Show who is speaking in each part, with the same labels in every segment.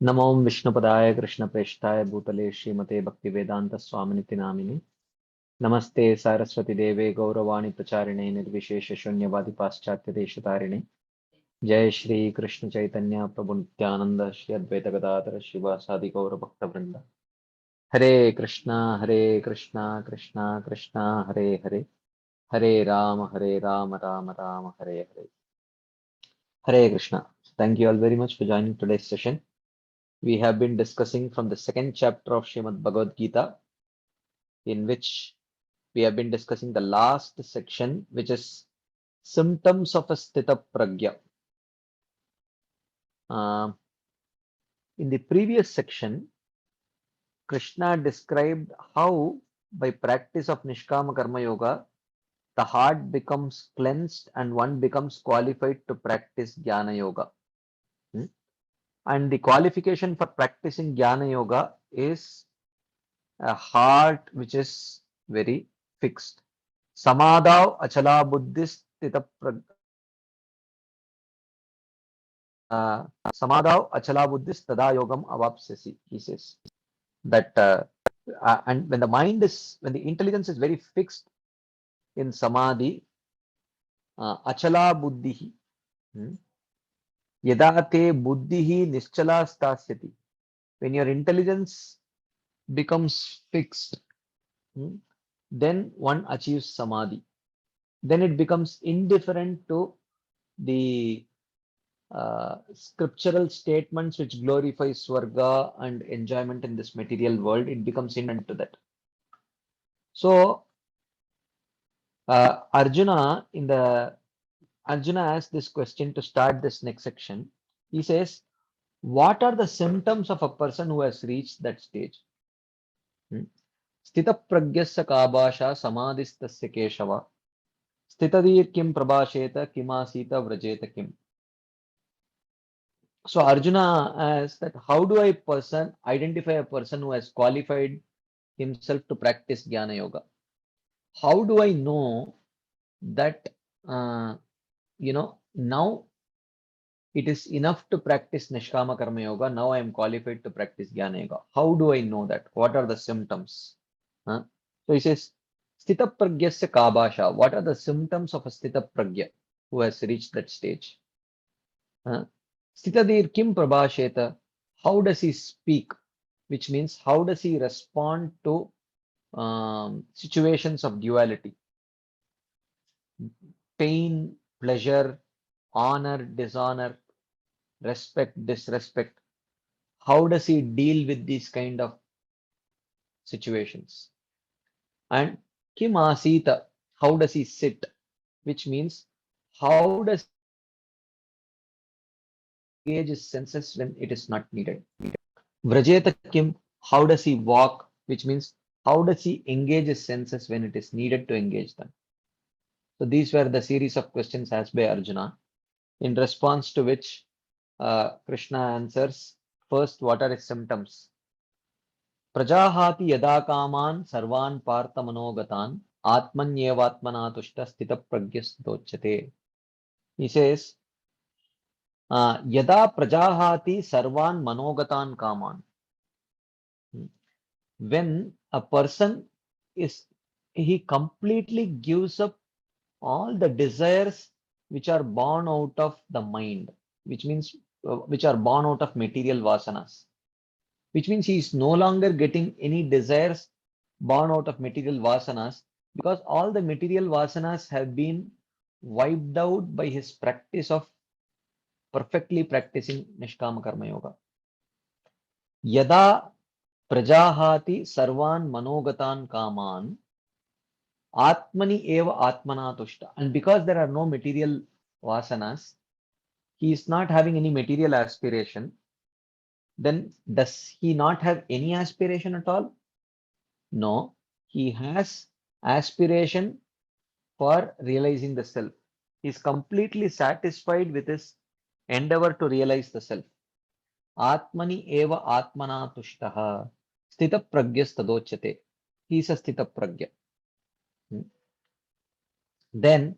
Speaker 1: नमो विष्णुपदाय कृष्णप्रेष्ठाय भूतले श्रीमते भक्तिवेदांत स्वामिनिति नामिने नमस्ते सारस्वती देवे गौरवाणी प्रचारिणे निर्विशेष शून्यवादी पाश्चात्य देशतारिणे जय श्री कृष्ण चैतन्य प्रभु नित्यानंद श्री अद्वैत गदाधर शिवासादि गौर भक्त वृंद हरे Krishna Krishna Krishna Hare Hare Hare Ram Ram Ram Hare Hare Hare Krishna. Thank you all very much for joining today's session. We have been discussing from the second chapter of Srimad Bhagavad Gita, in which we have been discussing the last section, which is symptoms of a Sthita Pragya. Uh, in the previous section, Krishna described how by practice of Nishkama Karma Yoga, the heart becomes cleansed and one becomes qualified to practice Jnana Yoga. Hmm? And the qualification for practicing Jnana Yoga is a heart which is very fixed. Samadhav achala buddhis stita samadhav achala buddhis tada yogam avapsyasi. He says that and when the intelligence is very fixed in samadhi, achala buddhi, yada te buddhi nischala stasyati. When your intelligence becomes fixed, then one achieves samadhi. Then it becomes indifferent to the scriptural statements which glorify Swarga and enjoyment in this material world. It becomes indifferent to that. So Arjuna asked this question to start this next section. He says, what are the symptoms of a person who has reached that stage? Sthita pragyasya kabasha samadhistasya keshava sthitadir kim prabhasheta kimasita vrajeta kim. So Arjuna asks that how do I identify a person who has qualified himself to practice Jnana Yoga? How do I know that now it is enough to practice Nishkama Karma Yoga? Now I am qualified to practice Jnana Yoga. How do I know that? What are the symptoms? So he says, Sthita Pragyasya Kabasha. What are the symptoms of a Sthita Pragya who has reached that stage? Sthitadir Kim Prabhasheta. How does he speak? Which means how does he respond to situations of duality, pain, pleasure, honor, dishonor, respect, disrespect? How does he deal with these kind of situations? And Kim Asita, how does he sit? Which means how does he engage his senses when it is not needed? Vrajeta Kim, how does he walk? Which means how does he engage his senses when it is needed to engage them? So these were the series of questions asked by Arjuna, in response to which Krishna answers, first, what are his symptoms? Prajahati yada kaman sarvan partha manogatan atmanyevatmana tushta sthita pragyastochyate. He says, yada prajahati sarvan manogatan kaman. When a person he completely gives up all the desires which are born out of the mind, which means which are born out of material vasanas, which means he is no longer getting any desires born out of material vasanas, because all the material vasanas have been wiped out by his practice of perfectly practicing Nishkama Karma Yoga. Yada prajahati sarvan manogatan kaman Atmani eva atmana tushta. And because there are no material vasanas, he is not having any material aspiration. Then does he not have any aspiration at all? No, he has aspiration for realizing the self. He is completely satisfied with his endeavor to realize the self. Atmani eva atmana tushtaha sthita pragyas tadochyate. He is a sthita pragya. Then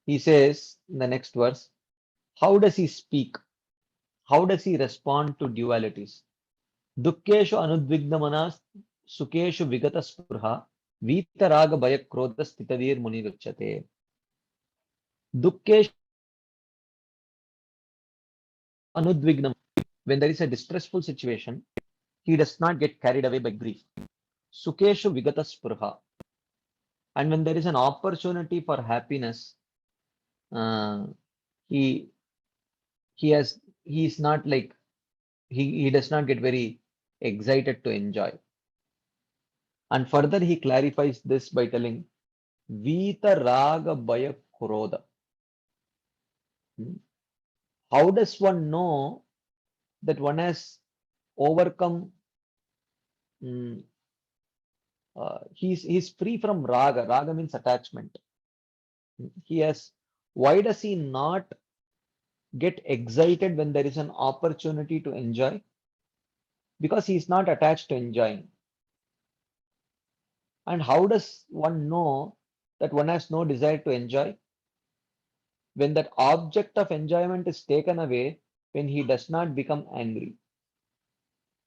Speaker 1: he says in the next verse, how does he speak? how does he respond to dualities? Dukkeshu anudvignamana sukeshu vigata spurha vitaraga bhaya krodha stitavir muni gacchate. Dukkeshu anudvignam. When there is a distressful situation, he does not get carried away by grief. Sukeshu vigata spurha. And when there is an opportunity for happiness, uh, he he is not like he does not get very excited to enjoy. And further he clarifies this by telling Vita Raga Bhaya Krodha. How does one know that one has overcome? mm, he's free from raga. Raga means attachment. He has. Why does he not get excited when there is an opportunity to enjoy? Because he is not attached to enjoying. And how does one know that one has no desire to enjoy? When that object of enjoyment is taken away, when he does not become angry,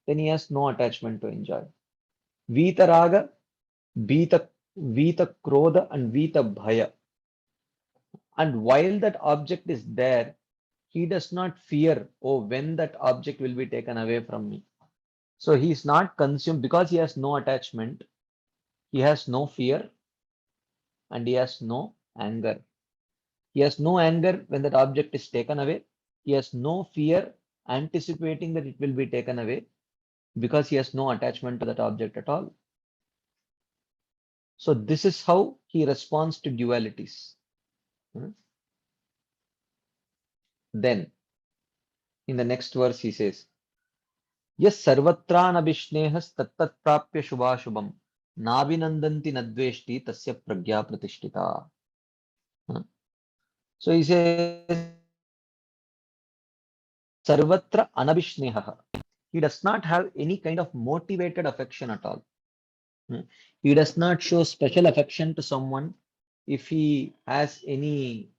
Speaker 1: then he has no attachment to enjoy. Vita raga, Vita krodha, and Vita bhaya. And while that object is there, he does not fear, oh, when that object will be taken away from me. So he is not consumed because he has no attachment, he has no fear, and he has no anger. He has no anger when that object is taken away. He has no fear anticipating that it will be taken away because he has no attachment to that object at all. So this is how he responds to dualities. Then in the next verse he says, Yes sarvatranabhishnehas tattat prapya shubhashubham navinandanti nadveshti tasya pragya pratishtita. So he says sarvatra anabhishneha. He does not have any kind of motivated affection at all. He does not show special affection to someone if he has anything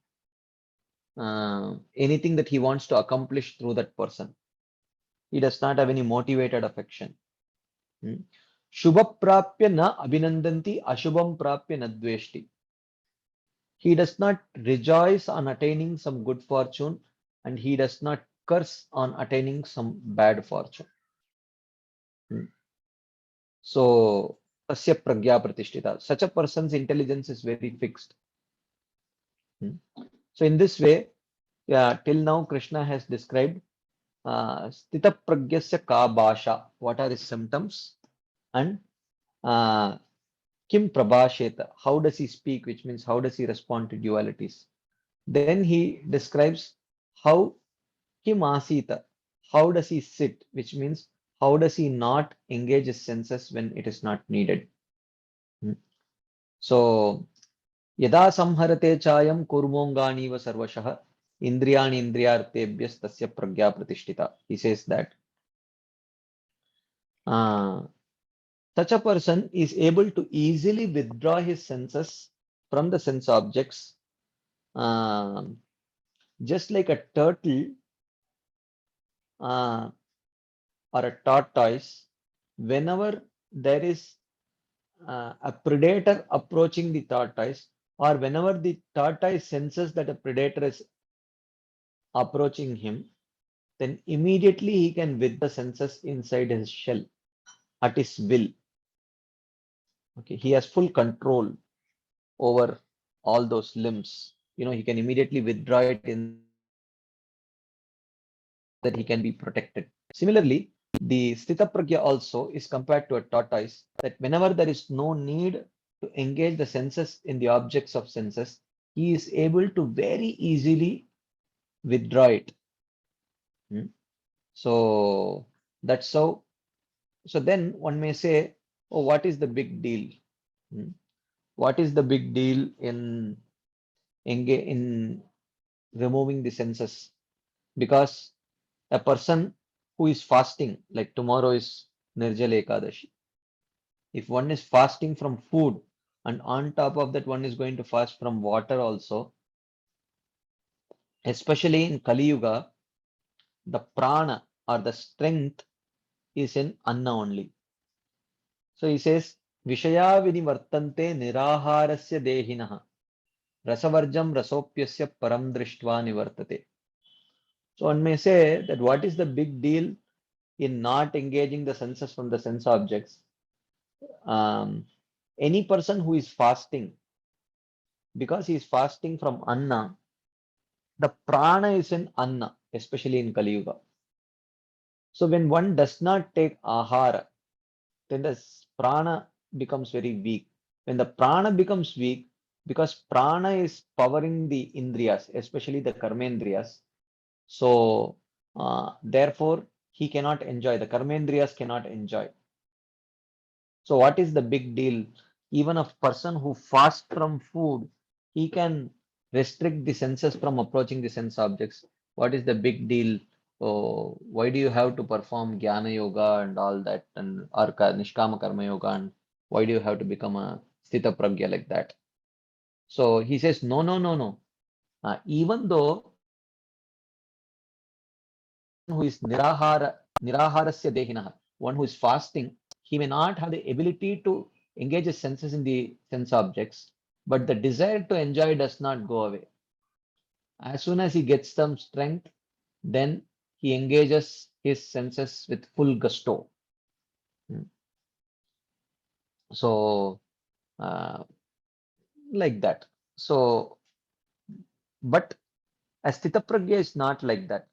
Speaker 1: that he wants to accomplish through that person. He does not have any motivated affection. Shubha prapya na abhinandanti ashubham prapya na dveshti. He does not rejoice on attaining some good fortune and he does not curse on attaining some bad fortune. So, tasya pragya pratishtita. Such a person's intelligence is very fixed. So, in this way, till now Krishna has described Stita Pragyasya Ka Bhasha. What are his symptoms? And Kim Prabhasheta. How does he speak? Which means how does he respond to dualities? Then he describes how Kim Asita. How does he sit? Which means how does he not engage his senses when it is not needed? So Yada samharate chayam kurmongani va sarvashah indriyani indriyartebhyas tasya pragya pratishtita. He says that such a person is able to easily withdraw his senses from the sense objects, just like a turtle or a tortoise. Whenever there is a predator approaching the tortoise, or whenever the tortoise senses that a predator is approaching him, then immediately he can with the senses inside his shell at his will. Okay, he has full control over all those limbs. He can immediately withdraw it in that he can be protected. Similarly, the Sthita Pragya also is compared to a tortoise that whenever there is no need to engage the senses in the objects of senses, he is able to very easily withdraw it. So that's how. So then one may say, oh, what is the big deal? What is the big deal in removing the senses? Because a person who is fasting, like tomorrow is Nirjala Ekadashi, if one is fasting from food and on top of that one is going to fast from water also, especially in Kali Yuga, the prana or the strength is in anna only. So he says, Vishaya vinivartante niraharasya dehinah rasavarjam rasopyasya param drishtva nivartate. So one may say that what is the big deal in not engaging the senses from the sense objects? Any person who is fasting, because he is fasting from anna, the prana is in anna, especially in Kali Yuga. So when one does not take ahara, then the prana becomes very weak. When the prana becomes weak, because prana is powering the indriyas, especially the karmendriyas, so therefore he cannot enjoy, the karmendriyas cannot enjoy. So what is the big deal? Even a person who fasts from food, he can restrict the senses from approaching the sense objects. What is the big deal? Oh, why do you have to perform jnana yoga and all that, and or nishkama karma yoga, and why do you have to become a sthita pragya like that? So he says, no, no, no, no. Even though who is niraharasya dehinah, one who is fasting, he may not have the ability to engage his senses in the sense objects, but the desire to enjoy does not go away. As soon as he gets some strength, then he engages his senses with full gusto. So, uh, like that. So, but a sthita pragya is not like that.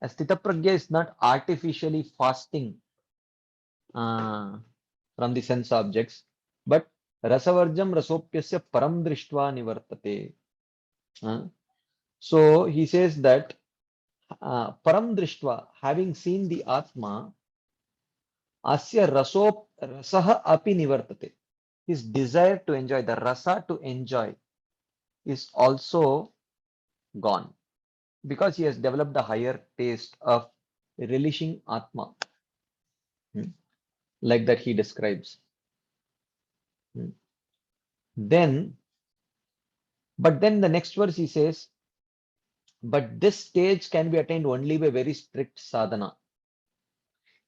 Speaker 1: A sthita pragya is not artificially fasting from the sense objects, but rasavarjam rasopyasya param drishtva nivartate. So he says that param drishtva, having seen the atma, asya rasaha api nivartate. His desire to enjoy, the rasa to enjoy, is also gone because he has developed a higher taste of relishing atma, like that he describes. Then, but then the next verse he says, but this stage can be attained only by very strict sadhana.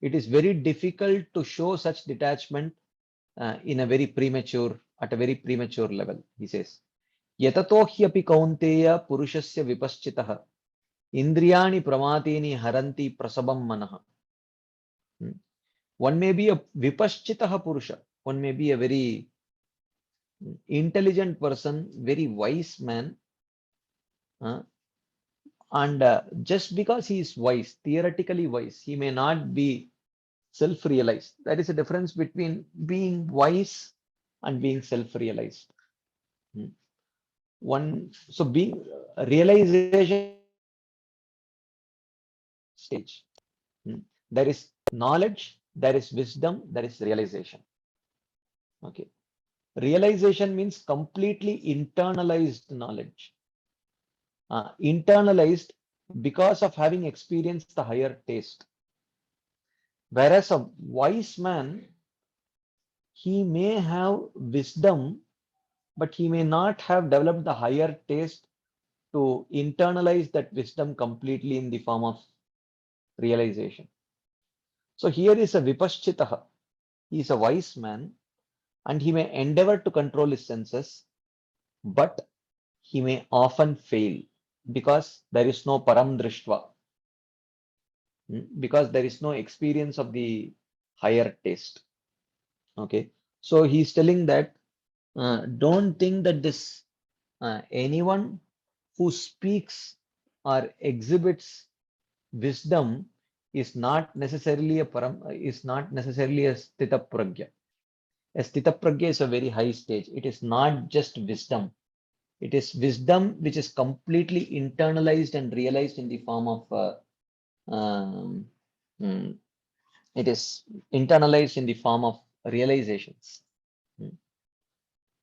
Speaker 1: It is very difficult to show such detachment in a very premature, at a very premature level, he says. Yatato hyapi kaunteya purushasya vipaschitaha indriyani pramatini haranti prasabam manaha. One may be a vipaschitaha purusha. One may be a very intelligent person, very wise man, and just because he is wise, theoretically wise, he may not be self-realized. There is a difference between being wise and being self-realized. So being realization stage. There is knowledge, there is wisdom, there is realization. Okay. Realization means completely internalized knowledge. Internalized because of having experienced the higher taste. Whereas a wise man, he may have wisdom, but he may not have developed the higher taste to internalize that wisdom completely in the form of realization. So here is a vipaschitaha. He is a wise man and he may endeavor to control his senses, but he may often fail because there is no param drishtva, because there is no experience of the higher taste. Okay. So he's telling that don't think that this anyone who speaks or exhibits wisdom is not necessarily a sthita pragya. A sthita pragya is a very high stage. It is not just wisdom. It is wisdom which is completely internalized and realized in the form of it is internalized in the form of realizations.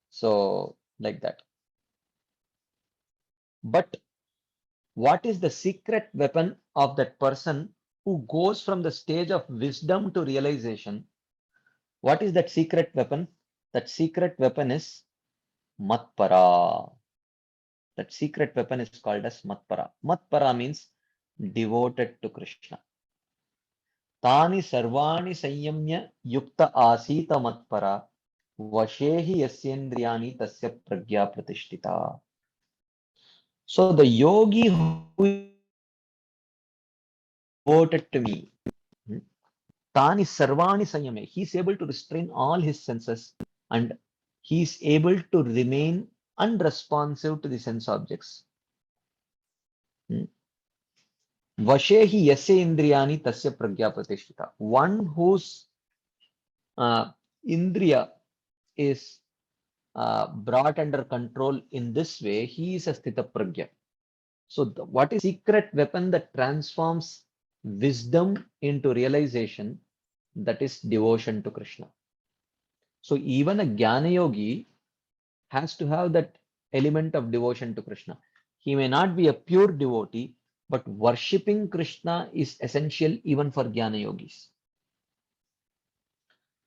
Speaker 1: So like that. But what is the secret weapon of that person who goes from the stage of wisdom to realization? What is that secret weapon? That secret weapon is matpara. That secret weapon is called as matpara. Matpara means devoted to Krishna. Tani sarvani sanyamya yukta asita matpara vashehi yasyendriyani tasya pragya pratishtita. So the yogi who is devoted to me, Tani sarvani sanyame, he is able to restrain all his senses and he is able to remain unresponsive to the sense objects. Vashehi yasya indriyani tasya pragya pratishtita. One whose indriya is brought under control in this way, he is a sthita pragya. So what is secret weapon that transforms wisdom into realization? That is devotion to Krishna. So even a Jnana yogi has to have that element of devotion to Krishna. He may not be a pure devotee, but worshipping Krishna is essential even for Jnana yogis.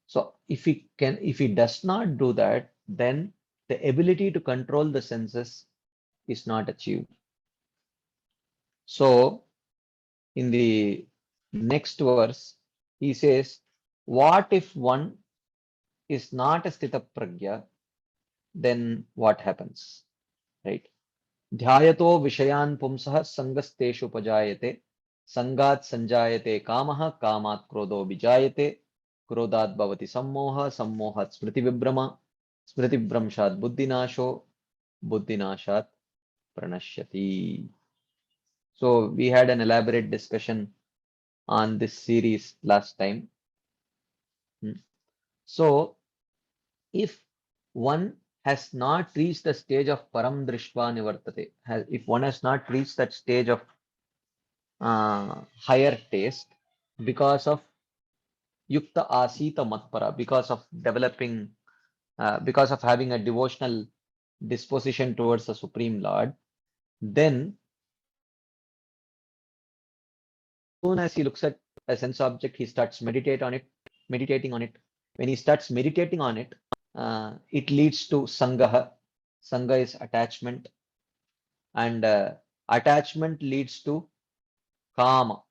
Speaker 1: So if he does not do that, then the ability to control the senses is not achieved. So in the next verse, he says, what if one is not a sthita pragya, then what happens? Right? Dhyayato vishayan pumsah sangasteshu pajayate sangat sanjayate kamaha kamat krodo vijayate krodad bhavati sammoha sammohat smriti vibrama smriti vibramshat buddhinasho buddhinashat pranashyati. So we had an elaborate discussion on this series last time. So if one has not reached the stage of param drishva nivartate, if one has not reached that stage of higher taste because of yukta asita matpara, because of developing, because of having a devotional disposition towards the Supreme Lord, then soon as he looks at a sense object, he starts meditating on it. When he starts meditating on it, it leads to sangaha. Sangha is attachment, and attachment leads to kama,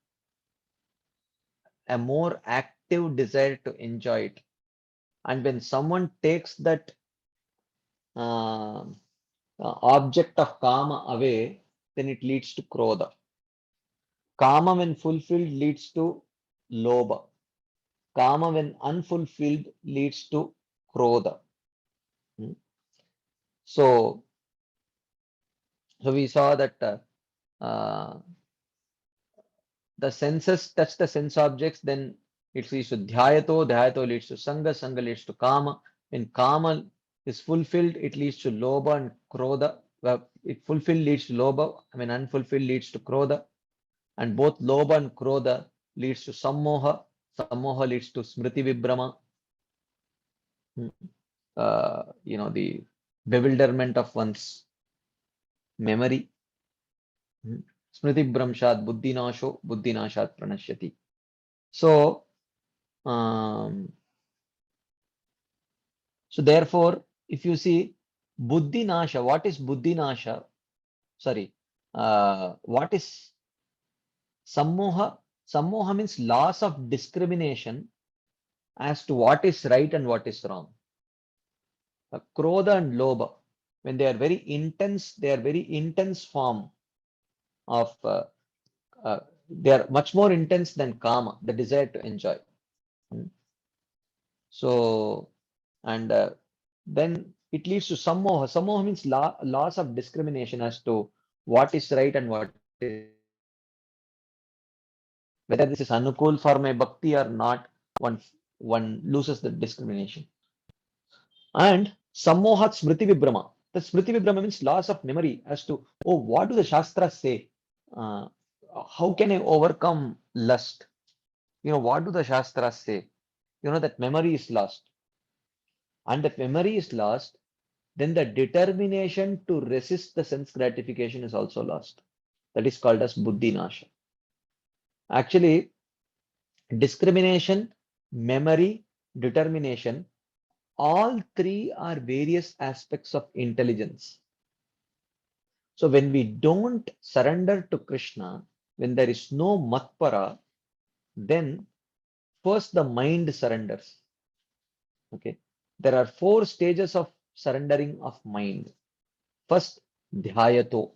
Speaker 1: a more active desire to enjoy it. And when someone takes that object of kama away, then it leads to krodha. Kama, when fulfilled, leads to lobha. Kama, when unfulfilled, leads to krodha. So, we saw that the senses touch the sense objects, then it leads to dhyayato, dhyayato leads to sangha, sangha leads to kama. When kama is fulfilled, it leads to lobha and krodha. It fulfilled leads to lobha, I mean unfulfilled leads to krodha. And both lobha and krodha leads to sammoha. Sammoha leads to smriti vibrama. The bewilderment of one's memory. Smriti Bramshat Buddhinasho Buddhinashat Pranashyati. So, therefore, if you see Buddhinasha, what is Buddhinasha? Sorry, what is Sammoha? Sammoha means loss of discrimination as to what is right and what is wrong. Krodha and Lobha, when they are very intense form of they are much more intense than kama, the desire to enjoy. So, and then it leads to sammoha. Sammoha means loss of discrimination as to what is right and what is whether this is anukul for my bhakti or not. One loses the discrimination. And sammohat smriti vibrama. The smriti vibrama means loss of memory as to, oh, what do the shastras say? How can I overcome lust? What do the shastras say? That memory is lost. And that memory is lost, then the determination to resist the sense gratification is also lost. That is called as buddhi nasha. Actually, discrimination, memory, determination, all three are various aspects of intelligence. So when we don't surrender to Krishna, when there is no matpara, then first the mind surrenders. Okay. There are 4 stages of surrendering of mind. First, dhyato.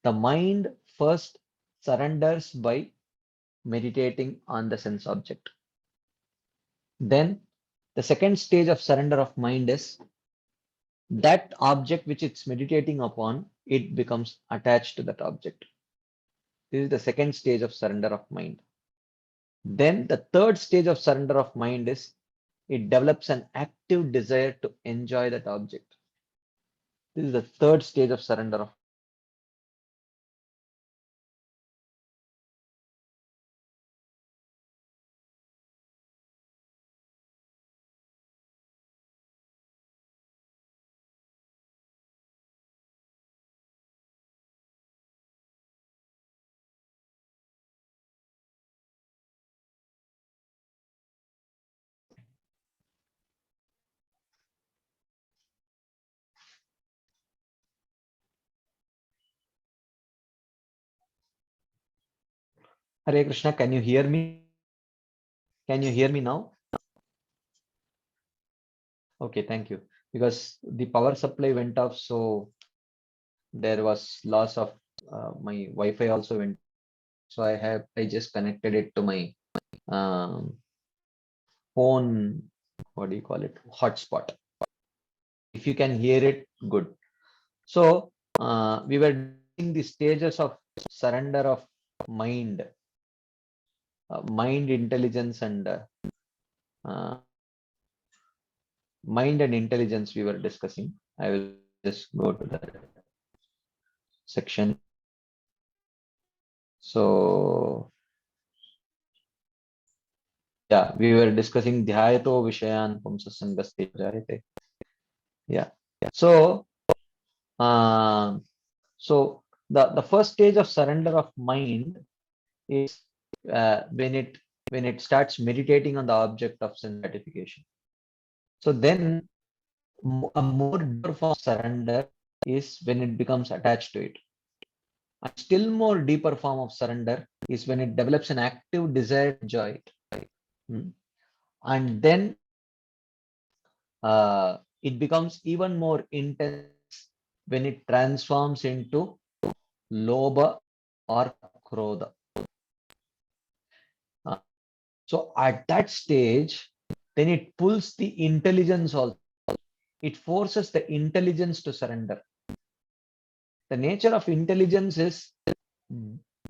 Speaker 1: The mind first surrenders by meditating on the sense object. Then the second stage of surrender of mind is that object which it's meditating upon, it becomes attached to that object. This is the second stage of surrender of mind. Then the third stage of surrender of mind is it develops an active desire to enjoy that object. This is the third stage of surrender of. Hare Krishna, can you hear me? Can you hear me now? Okay, thank you. Because the power supply went off, so there was loss of my Wi-Fi also went. So I just connected it to my um, phone. What do you call it? Hotspot. If you can hear it, good. So we were doing the stages of surrender of mind, mind intelligence and mind and intelligence we were discussing. I will just go to that section. So yeah, we were discussing dhyato vishayan pumsasangaste jayate. Yeah. So so the first stage of surrender of mind is when it starts meditating on the object of sense gratification. So then a more deeper form of surrender is when it becomes attached to it. A still more deeper form of surrender is when it develops an active desire to enjoy it. And then it becomes even more intense when it transforms into lobha or krodha. So at that stage, then it pulls the intelligence also. It forces the intelligence to surrender. The nature of intelligence is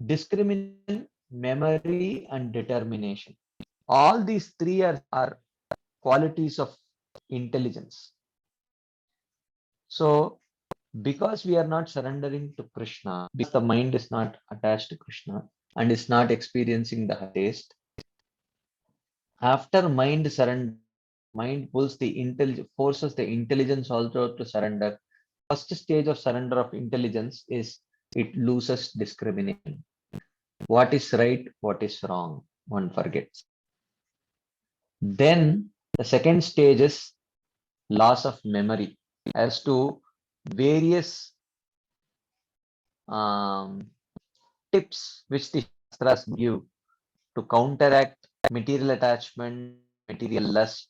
Speaker 1: discrimination, memory, and determination. All these three are qualities of intelligence. So, because we are not surrendering to Krishna, because the mind is not attached to Krishna and is not experiencing the taste, after mind surrender, mind pulls the intelligence, forces the intelligence also to surrender. First stage of surrender of intelligence is it loses discrimination. What is right, what is wrong, one forgets. Then the second stage is loss of memory as to various tips which the Shastras give to counteract material attachment, material lust,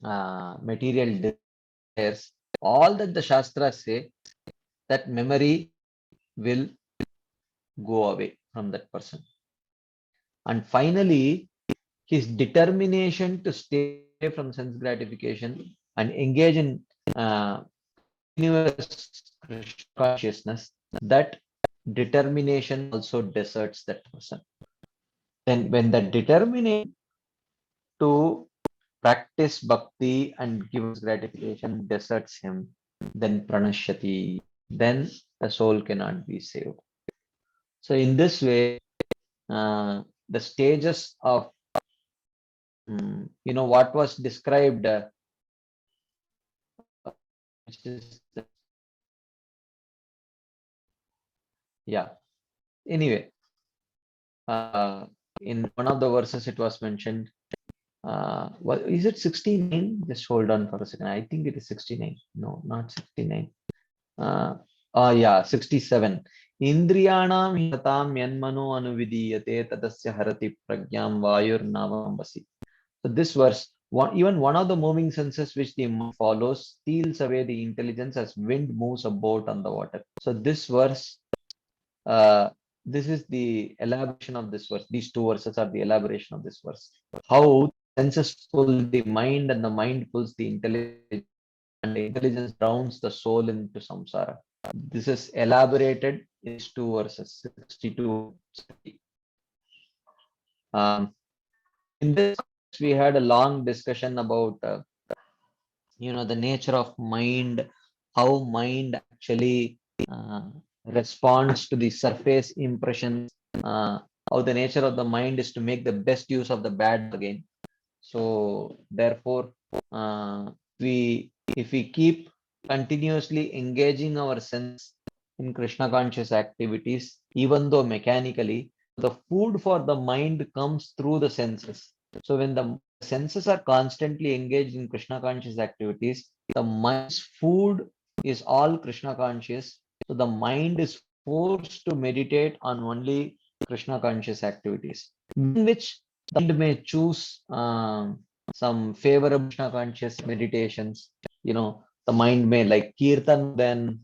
Speaker 1: material desires. All that the Shastras say, that memory will go away from that person. And finally, his determination to stay away from sense gratification and engage in universe consciousness, that determination also deserts that person. Then when the determination to practice bhakti and give us gratification deserts him, then pranashyati, then the soul cannot be saved. So in this way, the stages of what was described, which is yeah. Anyway, in one of the verses it was mentioned. Is it 69? Just hold on for a second. I think it is 69. No, not 69. Yeah, 67. Indriyanam hitatam yanmano anuvidiyate tadasya harati pragyam vayur navambasi. So this verse, even one of the moving senses which the mind follows steals away the intelligence as wind moves a boat on the water. So this verse, uh, this is the elaboration of this verse. These two verses are the elaboration of this verse. How senses pull the mind and the mind pulls the intelligence, and the intelligence drowns the soul into samsara. This is elaborated in these two verses, 62. Um, in this, we had a long discussion about the nature of mind, how mind actually responds to the surface impressions, how the nature of the mind is to make the best use of the bad again. So therefore, we if we keep continuously engaging our sense in Krishna conscious activities, even though mechanically, the food for the mind comes through the senses. So when the senses are constantly engaged in Krishna conscious activities, the mind's food is all Krishna conscious. So the mind is forced to meditate on only Krishna conscious activities, in which the mind may choose some favorable Krishna conscious meditations. The mind may like kirtan, then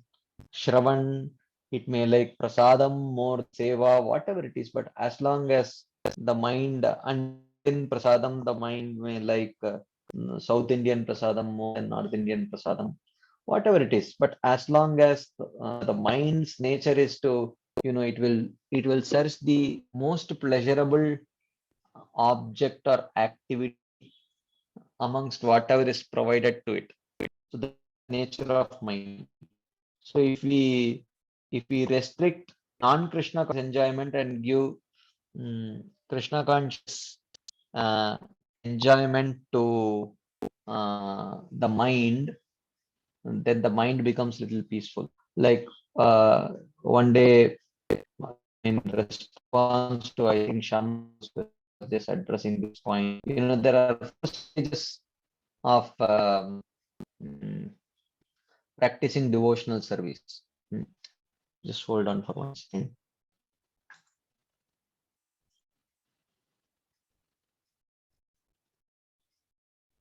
Speaker 1: Shravan, it may like prasadam, more seva, whatever it is. But as long as the mind, and in prasadam, the mind may like South Indian prasadam more than North Indian prasadam, whatever it is. But as long as the mind's nature is to, it will search the most pleasurable object or activity amongst whatever is provided to it. So the nature of mind. So if we restrict non-Krishna enjoyment and give Krishna conscious uh, enjoyment to the mind, then the mind becomes little peaceful. Like one day, in response to I think Shan was just addressing this point. There are four stages of mm, practicing devotional service. Just hold on for 1 second.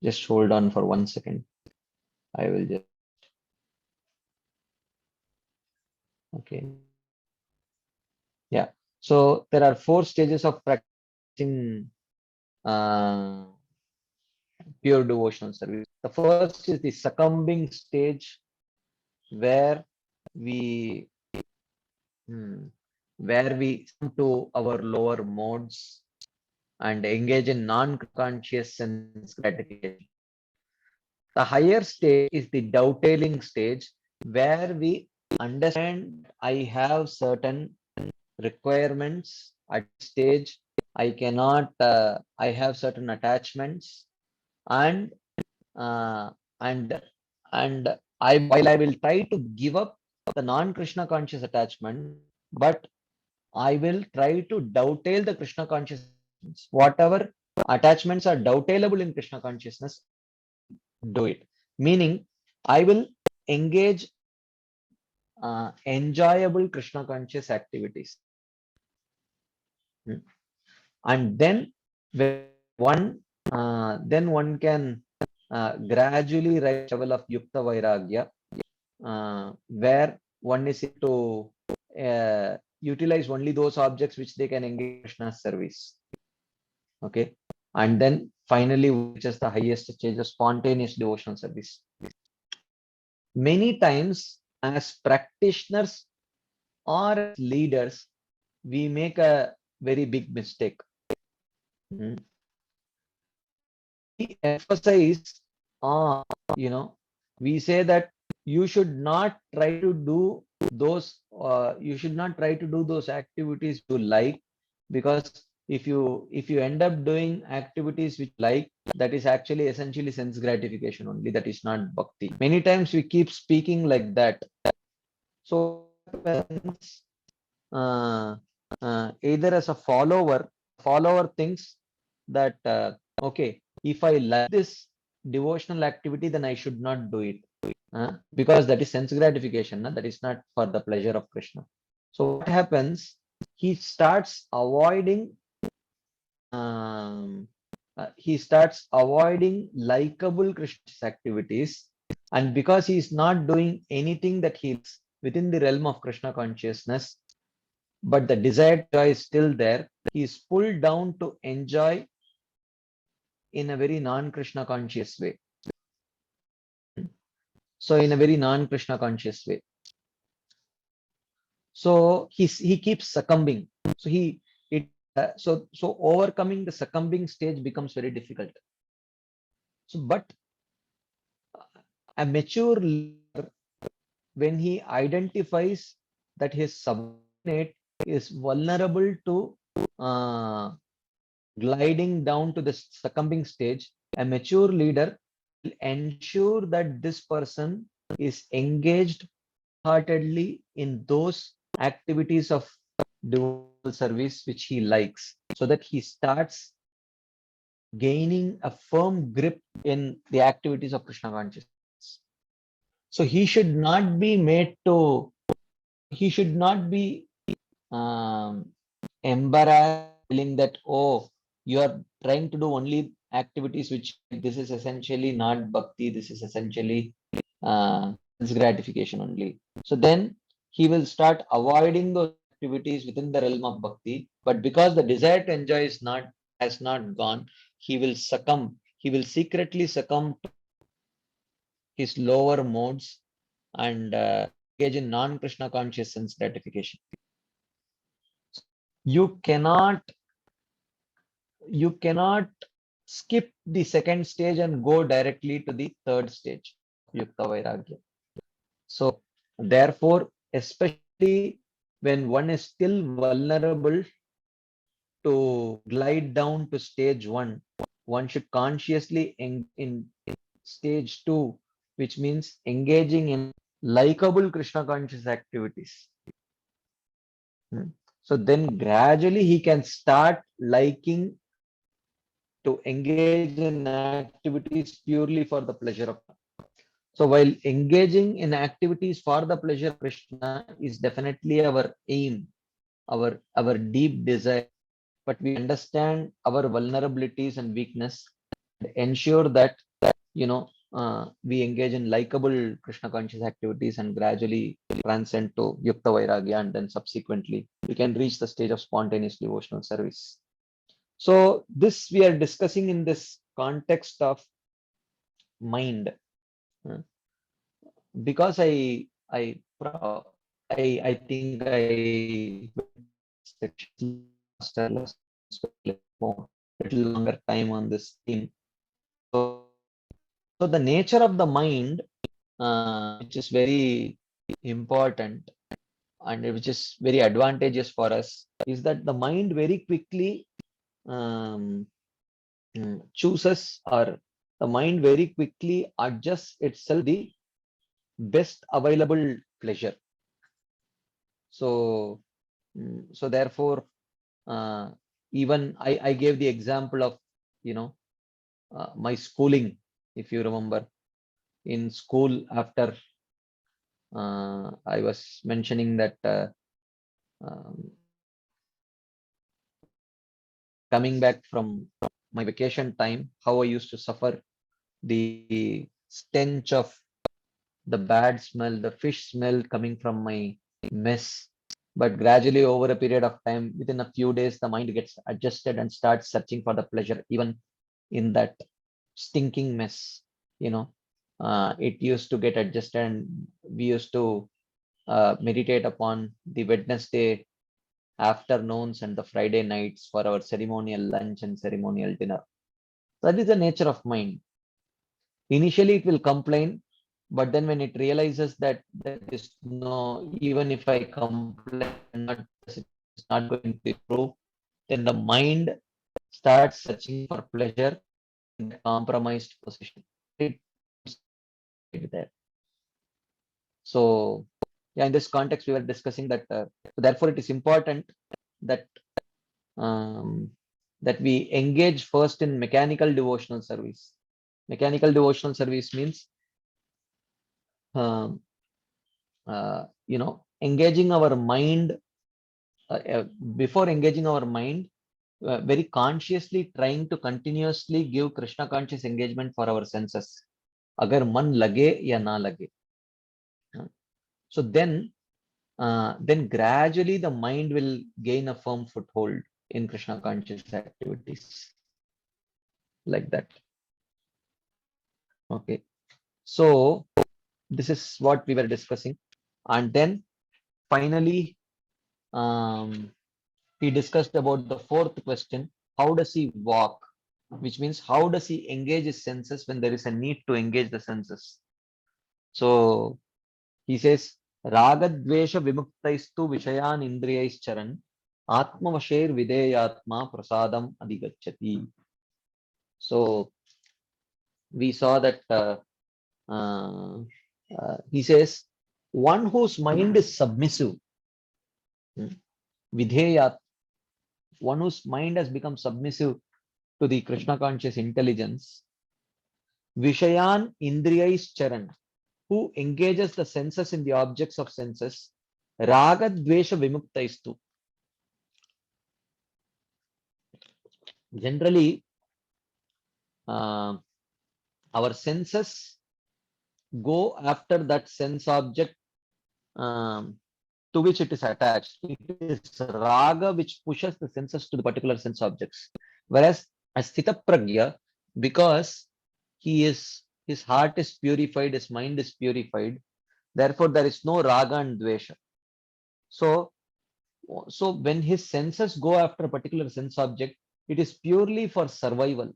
Speaker 1: Just hold on for 1 second. I will just, okay. Yeah. So there are four stages of practicing uh, pure devotional service. The first is the succumbing stage, where we come to our lower modes and engage in non-conscious sense gratification. The higher stage is the dovetailing stage, where we understand I have certain requirements at stage. I cannot, I have certain attachments, and uh, and and while I will try to give up the non-Krishna conscious attachment, but I will try to dovetail the Krishna consciousness. Whatever attachments are dovetailable in Krishna consciousness, do it. Meaning, I will engage enjoyable Krishna conscious activities. And then one then one can gradually rise level of Yukta Vairagya, where one is to utilize only those objects which they can engage Krishna's service. Okay. And then finally, which is the highest stage of spontaneous devotional service. Many times, as practitioners or leaders, we make a very big mistake. We emphasize on, we say that you should not try to do those activities you like, because if you end up doing activities which like, that is actually essentially sense gratification only, that is not bhakti. Many times we keep speaking like that. So uh, either as a follower thinks that okay, if I like this devotional activity, then I should not do it, because that is sense gratification, that is not for the pleasure of Krishna. So what happens? He starts avoiding um, likable Krishna's activities, and because he is not doing anything that he likes within the realm of Krishna consciousness, but the desired joy is still there, he is pulled down to enjoy in a very non-Krishna conscious way. So in a very non-Krishna conscious way. So he keeps succumbing. So so overcoming the succumbing stage becomes very difficult. So but a mature leader, when he identifies that his subordinate is vulnerable to uh, gliding down to the succumbing stage, a mature leader will ensure that this person is engaged heartedly in those activities of devotional service which he likes, so that he starts gaining a firm grip in the activities of Krishna consciousness. So he should not be um, embarrassed, feeling that, oh, you are trying to do only activities which, this is essentially not bhakti, this is essentially sense gratification only. So then he will start avoiding those activities within the realm of bhakti, but because the desire to enjoy has not gone, he will secretly succumb to his lower modes and engage in non-Krishna conscious sense gratification. You cannot you cannot skip the second stage and go directly to the third stage, Yukta Vairagya. So therefore, especially when one is still vulnerable to glide down to stage one should consciously in stage two, which means engaging in likable Krishna conscious activities. So then gradually he can start liking to engage in activities purely for the pleasure of Krishna. So while engaging in activities for the pleasure of Krishna is definitely our aim, our deep desire, but we understand our vulnerabilities and weakness and ensure that we engage in likable Krishna conscious activities and gradually transcend to Yukta Vairagya, and then subsequently we can reach the stage of spontaneous devotional service. So this we are discussing in this context of mind, uh, because I think I more little longer time on this theme. So, so the nature of the mind, which is very important and which is very advantageous for us, is that the mind very quickly um, chooses, or the mind very quickly adjusts itself the best available pleasure. So so therefore even I gave the example of my schooling. If you remember, in school, after I was mentioning that um, coming back from my vacation time, how I used to suffer the stench of the bad smell, the fish smell coming from my mess. But gradually, over a period of time, within a few days, the mind gets adjusted and starts searching for the pleasure, even in that stinking mess. It used to get adjusted, and we used to meditate upon the Wednesday afternoons and the Friday nights for our ceremonial lunch and ceremonial dinner. That is the nature of mind. Initially, it will complain, but then when it realizes that there is no, even if I complain, it's not going to improve, then the mind starts searching for pleasure in the compromised position. It's there. So, yeah, in this context, we were discussing that. So therefore, it is important that um, that we engage first in mechanical devotional service. Mechanical devotional service means um, engaging our mind before engaging our mind, very consciously trying to continuously give Krishna conscious engagement for our senses. Agar man lage ya na lage. So then gradually the mind will gain a firm foothold in Krishna conscious activities. Like that. Okay. So this is what we were discussing. And then finally, he discussed about the fourth question. How does he walk? Which means how does he engage his senses when there is a need to engage the senses? So he says, Ragadvesha vimuktaistu vishayan indriyais atmavasher videyatma prasadam adhigacchati. So we saw that he says, one whose mind is submissive, videyat, one whose mind has become submissive to the Krishna conscious intelligence, Vishayan Indriyais Charan, who engages the senses in the objects of senses, Raga Dvesha Vimuktaistu. Generally, our senses go after that sense object to which it is attached. It is Raga which pushes the senses to the particular sense objects. Whereas as Sthita Pragya, because his heart is purified, his mind is purified, therefore there is no Raga and Dvesha. So when his senses go after a particular sense object, it is purely for survival.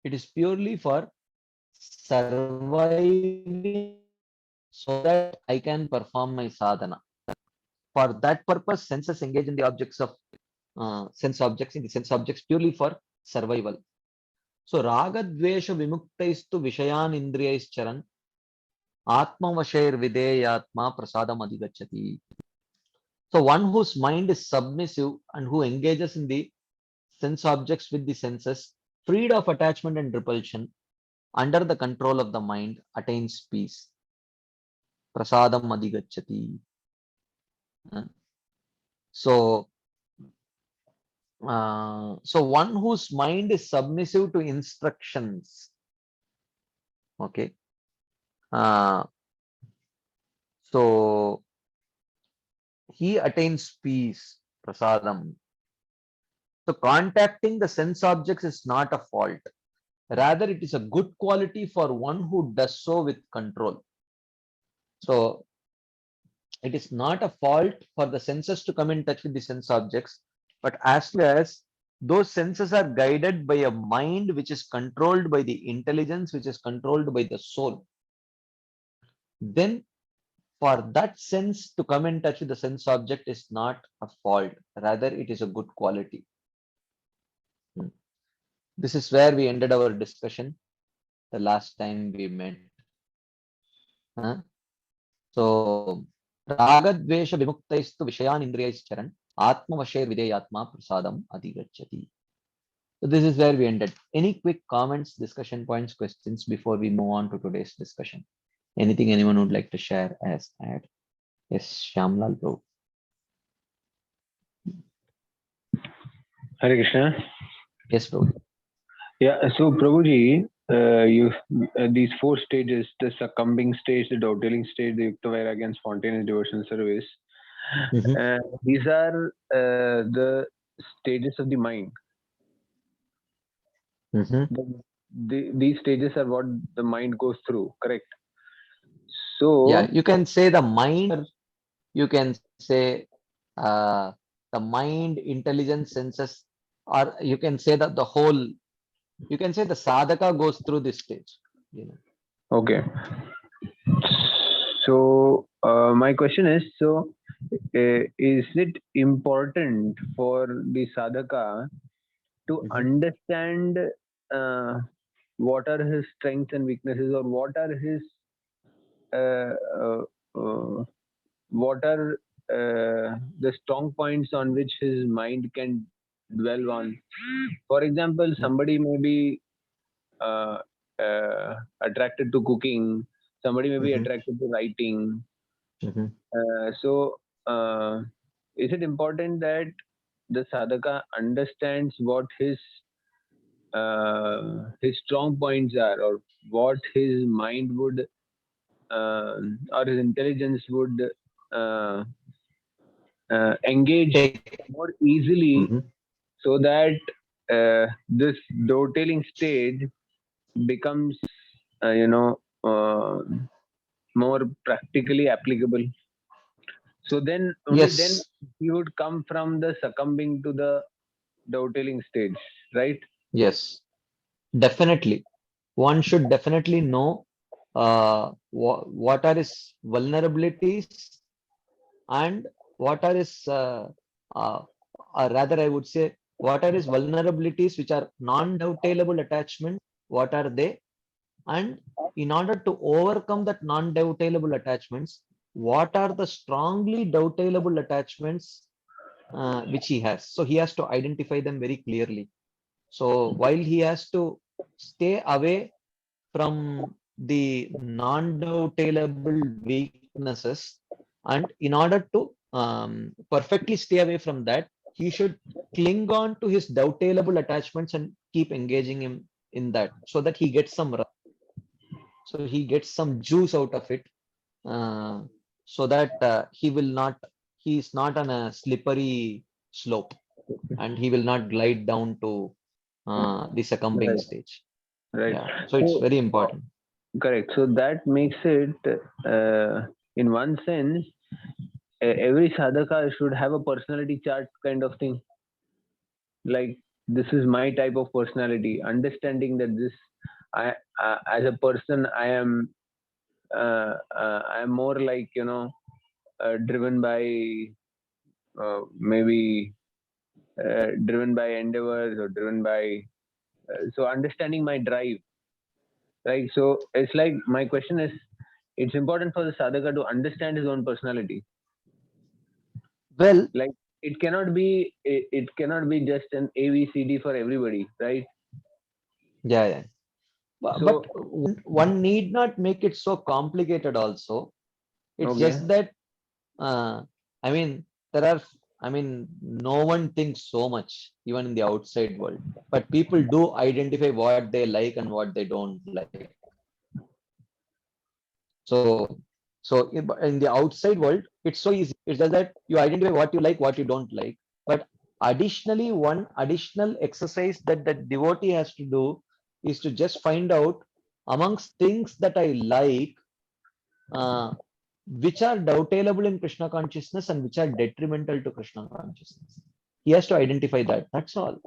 Speaker 1: It is purely for surviving so that I can perform my sadhana. For that purpose, senses engage in the objects of sense objects, in the sense objects purely for survival. So Raga Dvesha Vimuktaistu Vishayan Indriyais Charan Atmavasher Videyatma Prasadam Adhigacchati. So one whose mind is submissive and who engages in the sense objects with the senses, freed of attachment and repulsion, under the control of the mind, attains peace. Prasadam adhigacchati. So one whose mind is submissive to instructions, okay. So he attains peace, prasadam. So contacting the sense objects is not a fault. Rather, it is a good quality for one who does so with control. So it is not a fault for the senses to come in touch with the sense objects, but as long as those senses are guided by a mind which is controlled by the intelligence, which is controlled by the soul, then for that sense to come in touch with the sense object is not a fault. Rather, it is a good quality. This is where we ended our discussion the last time we met. So, Ragadvesha Vimuktaistu Vishayan Indriyais Charan Atmavasher Videyatma Prasadam Adhigacchati. So this is where we ended. Any quick comments, discussion points, questions before we move on to today's discussion? Anything anyone would like to share as add? Yes, Shyamlal bro.
Speaker 2: Hare Krishna.
Speaker 1: Yes, bro.
Speaker 2: Yeah, so Prabhuji, these four stages, the succumbing stage, the doubting stage, the Yukta Vairagya and spontaneous devotional service, these are the stages of the mind. These stages are what the mind goes through, correct? So
Speaker 1: yeah, you can say the mind, you can say the mind, intelligence, senses, or you can say that the whole, you can say the sadhaka goes through this stage. You know.
Speaker 2: Okay. So my question is, so is it important for the sadhaka to understand what are his strengths and weaknesses, or what are his what are the strong points on which his mind can dwell on? For example, somebody may be attracted to cooking, somebody may be attracted to writing. So is it important that the sadhaka understands what his strong points are, or what his mind would or his intelligence would uh, engage
Speaker 1: Take.
Speaker 2: more easily,
Speaker 1: Mhm.
Speaker 2: so that this dovetailing stage becomes uh, you know uh, more practically applicable. So then, only then
Speaker 1: Yes,
Speaker 2: he would come from the succumbing to the dovetailing stage, right?
Speaker 1: yes, definitely. One should definitely know what are his vulnerabilities and what are his, uh, or rather, I would say, what are his vulnerabilities which are non-dovetailable attachment, what are they? And in order to overcome that non-dovetailable attachments, what are the strongly dovetailable attachments which he has? So he has to identify them very clearly. So while he has to stay away from the non-dovetailable weaknesses, and in order to perfectly stay away from that, he should cling on to his dovetailable attachments and keep engaging him in that, so that he gets some so he gets some juice out of it, uh, so that he is not on a slippery slope, and he will not glide down to the succumbing
Speaker 2: Right.
Speaker 1: stage.
Speaker 2: Right.
Speaker 1: Yeah, so it's
Speaker 2: So
Speaker 1: very important.
Speaker 2: correct. So that makes it, in one sense, every sadhaka should have a personality chart kind of thing. Like, this is my type of personality. Understanding that this, as a person, I am more like, driven by maybe driven by endeavors, or driven by so understanding my drive, right? So it's like, my question is, it's important for the sadhaka to understand his own personality.
Speaker 1: Well,
Speaker 2: Like, it cannot be just an ABCD for everybody, right?
Speaker 1: yeah, yeah. But
Speaker 2: So
Speaker 1: one need not make it so complicated also. It's
Speaker 2: okay,
Speaker 1: just that, uh, I mean, there are, I mean, no one thinks so much, even in the outside world. But people do identify what they like and what they don't like. So, in the outside world, it's so easy. It's just that you identify what you like, what you don't like. But additionally, one additional exercise that the devotee has to do is to just find out amongst things that I like, uh, which are dovetailable in Krishna consciousness and which are detrimental to Krishna consciousness. He has to identify that. That's all.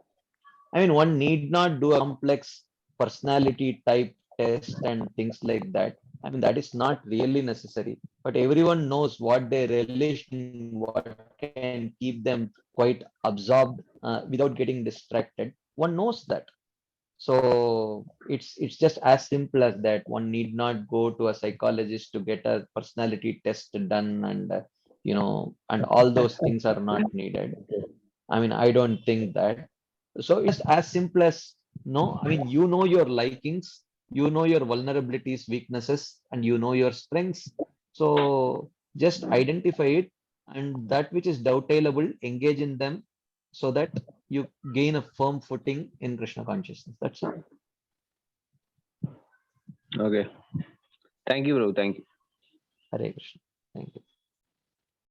Speaker 1: I mean, one need not do a complex personality type test and things like that. I mean, that is not really necessary. But everyone knows what they relish and what can keep them quite absorbed without getting distracted. One knows that. So it's just as simple as that. One need not go to a psychologist to get a personality test done, and and all those things are not needed. I mean, I don't think that. So it's as simple as, no, I mean, you know your likings, you know your vulnerabilities, weaknesses, and you know your strengths. So just identify it, and that which is dovetailable, engage in them, so that you gain a firm footing in Krishna consciousness. That's all.
Speaker 2: okay. Thank you, bro. Thank you.
Speaker 1: Hare Krishna. Thank you.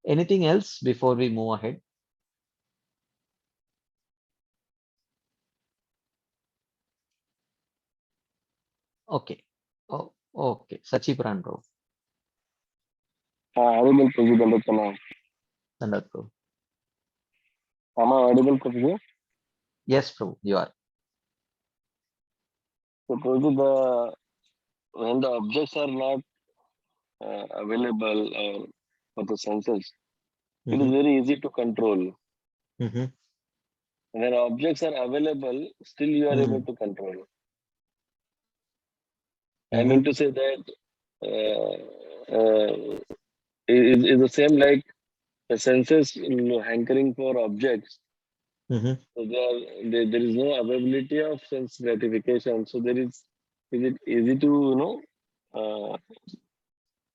Speaker 1: Anything else before we move ahead? Okay. Oh, okay. Sachiparan bro.
Speaker 3: Audible, Prabhu, Dandapana.
Speaker 1: Standard bro.
Speaker 3: Am I audible, Prabhu?
Speaker 1: Yes, bro. You are.
Speaker 3: So, Prabhu, when the objects are not available for the senses, it is
Speaker 1: Mm-hmm.
Speaker 3: very easy to control.
Speaker 1: Mm-hmm.
Speaker 3: When objects are available, still you are able to control. I
Speaker 1: Mm-hmm.
Speaker 3: mean to say that is the same like the senses hankering for objects.
Speaker 1: Mm-hmm.
Speaker 3: So there is no availability of sense gratification. So is it easy to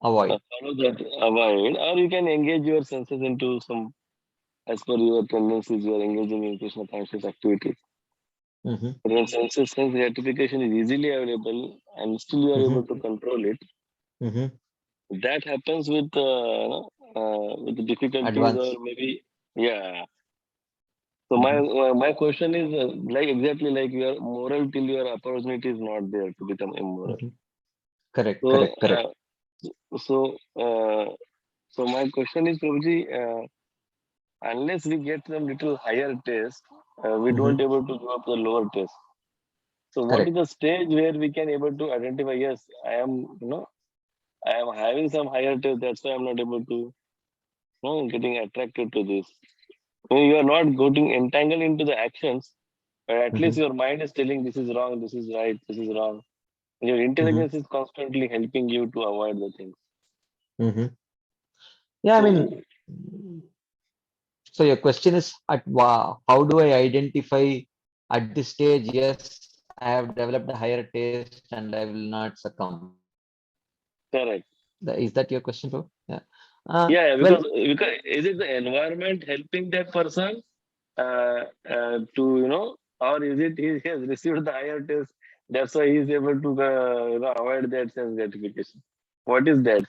Speaker 1: Avoid.
Speaker 3: follow that avoid, or you can engage your senses into some as per your tendencies, you are engaging in Krishna conscious activities.
Speaker 1: Mhm.
Speaker 3: But when sense gratification is easily available and still you are
Speaker 1: Mhm.
Speaker 3: able to control it,
Speaker 1: Mhm.
Speaker 3: that happens with the difficulties
Speaker 1: Advance.
Speaker 3: or maybe yeah. So
Speaker 1: Mhm.
Speaker 3: my question is like exactly like you are moral till your opportunity is not there to become immoral.
Speaker 1: Mhm. Correct.
Speaker 3: So
Speaker 1: Correct. Correct.
Speaker 3: so so my question is Prabhuji, unless we get some little higher taste, we don't
Speaker 1: Mhm.
Speaker 3: able to go up the lower taste. So what is
Speaker 1: Correct.
Speaker 3: the stage where we can able to identify? Yes, I am I am having some higher taste. That's why I'm not able to getting attracted to this. When you are not getting entangled into the actions, but at least
Speaker 1: Mhm.
Speaker 3: your mind is telling this is wrong, this is right, this is wrong. Your
Speaker 1: Mhm.
Speaker 3: intelligence is constantly helping you to avoid the things.
Speaker 1: Mhm. Yeah, I
Speaker 3: So
Speaker 1: mean, so your question is how do I identify at this stage? Yes, I have developed a higher taste and I will not succumb.
Speaker 3: correct.
Speaker 1: Is that your question, bro? Yeah.
Speaker 3: Yeah,
Speaker 1: Well,
Speaker 3: because is it the environment helping that person to or is it he has received the higher test, that's why he is able to avoid that sense gratification? What is that?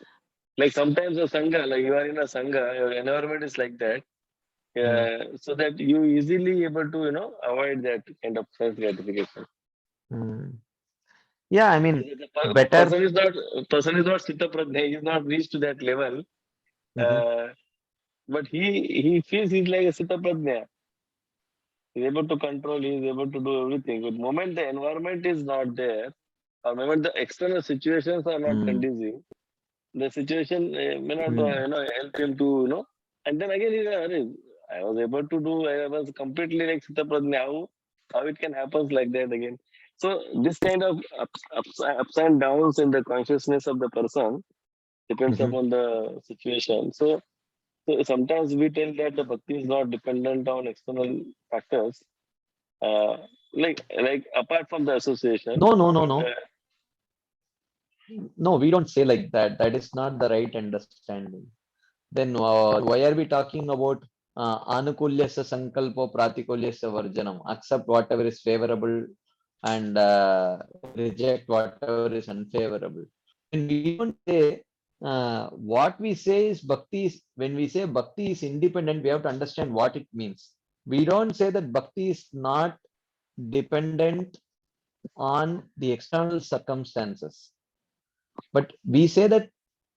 Speaker 3: Like sometimes a sangha, like you are in a sangha, your environment is like that,
Speaker 1: mm,
Speaker 3: so that you easily able to avoid that kind of sense gratification.
Speaker 1: mm, yeah, I mean,
Speaker 3: The
Speaker 1: better.
Speaker 3: person is not Sita Prajna, he is not reached to that level,
Speaker 1: Mhm.
Speaker 3: uh, but he feels he's like a Sita Prajna. He's able to control, he's able to do everything. But the moment the environment is not there, or moment the external situations are not
Speaker 1: Mm,
Speaker 3: conducive, the situation may not
Speaker 1: mm,
Speaker 3: help him to and then again he's like, "Arey, I was able to do, I was completely like Sita Prajna. How it can happen like that again?" So this kind of ups and downs in the consciousness of the person depends
Speaker 1: mhm.
Speaker 3: upon the situation. So sometimes we tell that the bhakti is not dependent on external factors, uh, like apart from the association.
Speaker 1: No, no, no,
Speaker 3: But
Speaker 1: no. No, we don't say like that. That is not the right understanding. Then why are we talking about anukulyasya sankalpo pratikulyasya varjanam? Accept whatever is favorable and reject whatever is unfavorable. When we don't say what we say is bhakti is, when we say bhakti is independent, we have to understand what it means. We don't say that bhakti is not dependent on the external circumstances, but we say that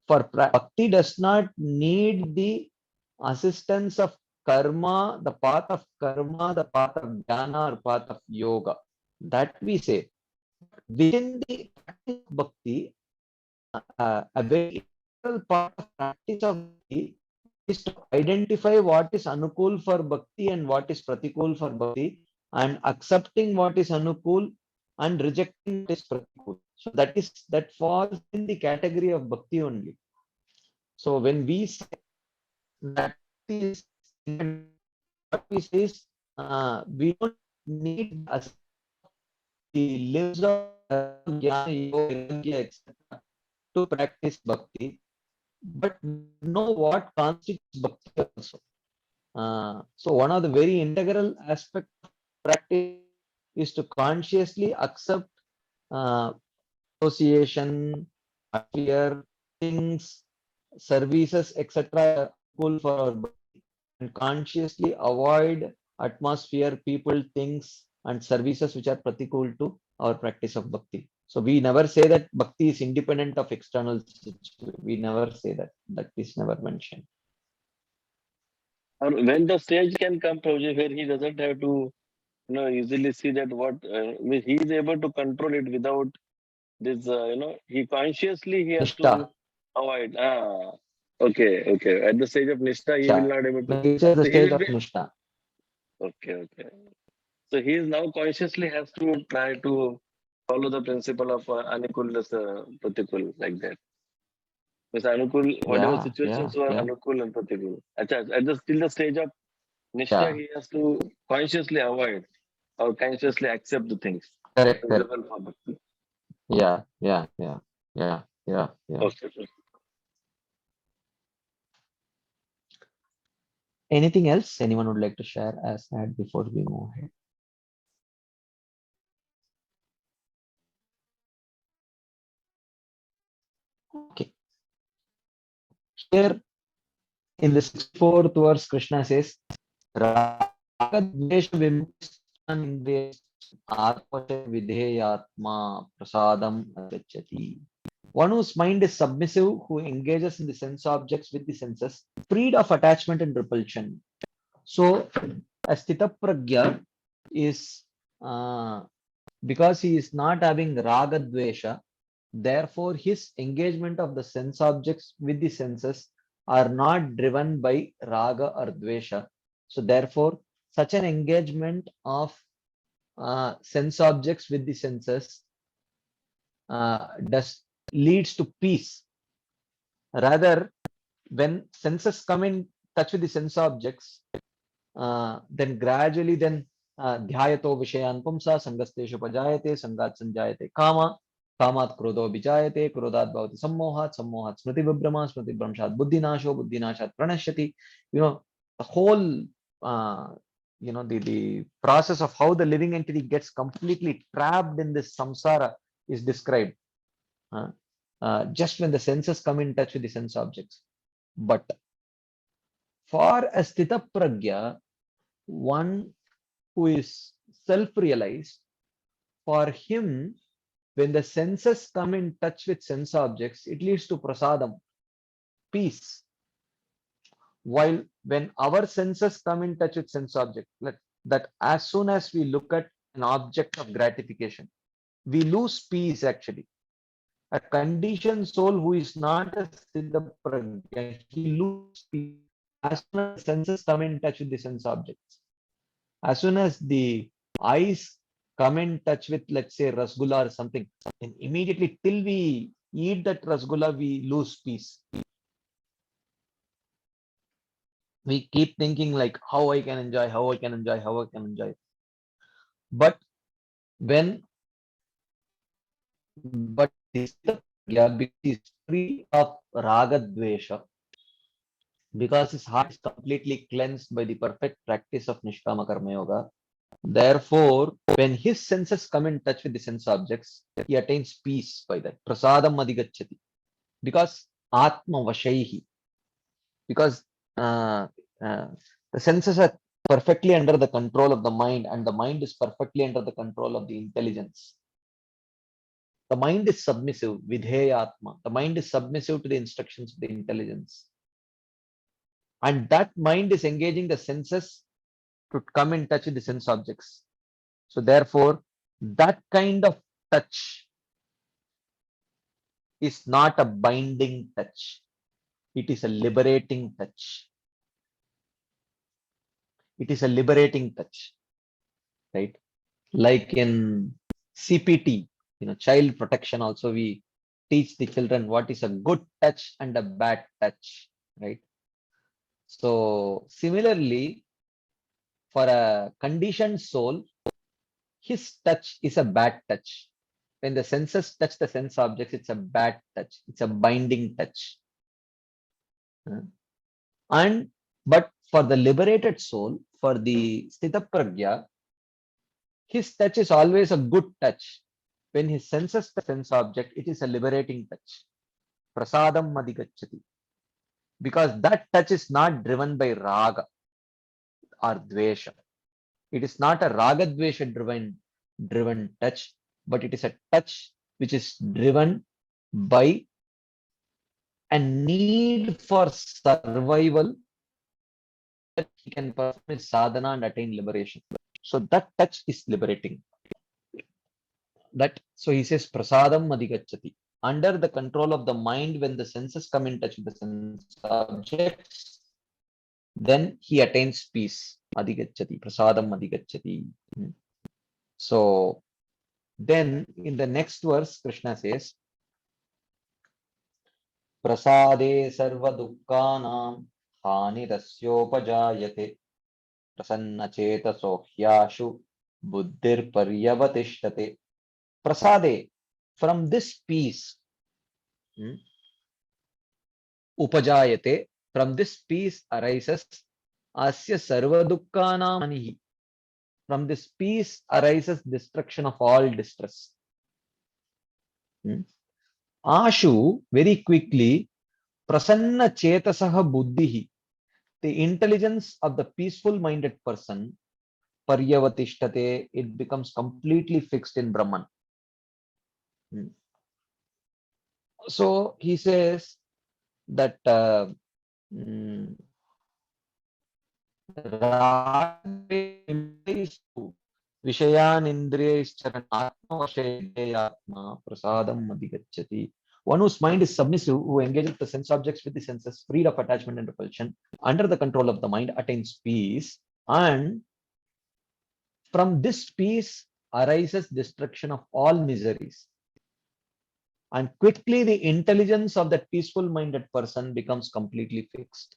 Speaker 1: for bhakti does not need the assistance of karma, the path of karma, the path of jnana or path of yoga. That we say. Within the practice of bhakti, a very integral part of practice of bhakti is to identify what is anukul for bhakti and what is pratikul for bhakti, and accepting what is anukul and rejecting what is pratikul. So that falls in the category of bhakti only. So when we say that is what we say is we don't need the lives of jnana, yoga, vairagya, etc. to practice bhakti, but know what constitutes bhakti also. So one of the very integral aspect of practice is to consciously accept uh, association, atmosphere, things, services, etc. cool for our body, and consciously avoid atmosphere, people, things, and services which are pratikul to our practice of bhakti. So we never say that bhakti is independent of external situation. We never say that. That is never mentioned.
Speaker 3: or when the stage can come, Prabhuji, where he doesn't have to easily see that what he is able to control it without this. He consciously he has to
Speaker 1: Nishtha.
Speaker 3: avoid. Okay. At the stage of Nishtha, he will
Speaker 1: Nishtha.
Speaker 3: not able to.
Speaker 1: When we say the
Speaker 3: So he
Speaker 1: stage
Speaker 3: will
Speaker 1: of
Speaker 3: be
Speaker 1: Nishtha.
Speaker 3: okay. So he is now consciously has to try to follow the principle of Anukul Pratikul like that. Because Anukul, whatever
Speaker 1: Yeah,
Speaker 3: situations
Speaker 1: yeah,
Speaker 3: were
Speaker 1: yeah,
Speaker 3: Anukul and Pratikul. At the still the stage of Nishtha,
Speaker 1: yeah.
Speaker 3: he has to consciously avoid or consciously accept the things
Speaker 1: Correct, correct.
Speaker 3: available for Bhakti.
Speaker 1: Yeah, yeah, yeah, yeah, yeah, yeah.
Speaker 3: Okay.
Speaker 1: Anything else anyone would like to share as that before we move ahead? Okay. Here in the 64th verse, Krishna says, Ragadvesha vimuktistan atmasya vidheyatma prasadam agacchati. One whose mind is submissive, who engages in the sense objects with the senses, freed of attachment and repulsion. So, a Sthita Pragya is because he is not having Raga Dvesha, therefore his engagement of the sense objects with the senses are not driven by Raga or Dvesha. So, therefore, such an engagement of sense objects with the senses leads to peace. Rather, when senses come in touch with the sense objects, then gradually dhyayato vishayan pumsa sangasteshu pajayate sangat sanjayate kama kamat krodho bijayate krodhat bhavati sammohat sammohat smriti vibrama smriti vibramshat buddhinasho buddhinashat pranashyati. The whole the process of how the living entity gets completely trapped in this samsara is described just when the senses come in touch with the sense objects. But for a Sthita Pragya, one who is self-realized, for him, when the senses come in touch with sense objects, it leads to prasadam, peace. While when our senses come in touch with sense object, that as soon as we look at an object of gratification, we lose peace actually. A conditioned soul who is not a Sthita Pragya, he loses peace as soon as the senses come in touch with the sense objects. As soon as the eyes come in touch with, let's say, rasgulla or something, and immediately till we eat that rasgulla, we lose peace. We keep thinking like how I can enjoy, how I can enjoy, how I can enjoy. But this is free of raga dvesha, because his heart is completely cleansed by the perfect practice of Nishkama Karma Yoga. Therefore, when his senses come in touch with the sense objects, he attains peace by that. Prasadam adhigacchati. Because Atma Vashaihi. Because the senses are perfectly under the control of the mind, and the mind is perfectly under the control of the intelligence. The mind is submissive, vidheyatma. The mind is submissive to the instructions of the intelligence. And that mind is engaging the senses to come in touch with the sense objects. So therefore, that kind of touch is not a binding touch. It is a liberating touch. It is a liberating touch, right? Like in CPT, child protection also, we teach the children what is a good touch and a bad touch, right? So similarly, for a conditioned soul, his touch is a bad touch. When the senses touch the sense objects, it's a bad touch. It's a binding touch. But for the liberated soul, for the Sthita Pragya, his touch is always a good touch. When he senses the sense object, it is a liberating touch. Prasadam madhigacchati. Because that touch is not driven by raga or dvesha. It is not a raga dvesha driven touch, but it is a touch which is driven by a need for survival, that he can perform his sadhana and attain liberation. So that touch is liberating. So he says prasadam madhigacchati. Under the control of the mind, when the senses come in touch with the sense objects, then he attains peace. Adhigacchati, prasadam adhigacchati. So then in the next verse, Krishna says, prasade sarva dukkhanam hanirasyopajayate prasanna chetaso hyashu buddhir paryavatishtate. Prasade, from this peace, upajayate, from this peace arises asya sarva dukkhanam hanihi. From this peace arises destruction of all distress. Ashu, very quickly, prasanna chetasaha buddhihi, the intelligence of the peaceful minded person, paryavatishtate, it becomes completely fixed in Brahman. So he says that Vishayan Indriyaischaranaatma prasadam adhigacchati. One whose mind is submissive, who engages the sense objects with the senses, freed of attachment and repulsion, under the control of the mind, attains peace, and from this peace arises destruction of all miseries. And quickly the intelligence of that peaceful minded person becomes completely fixed.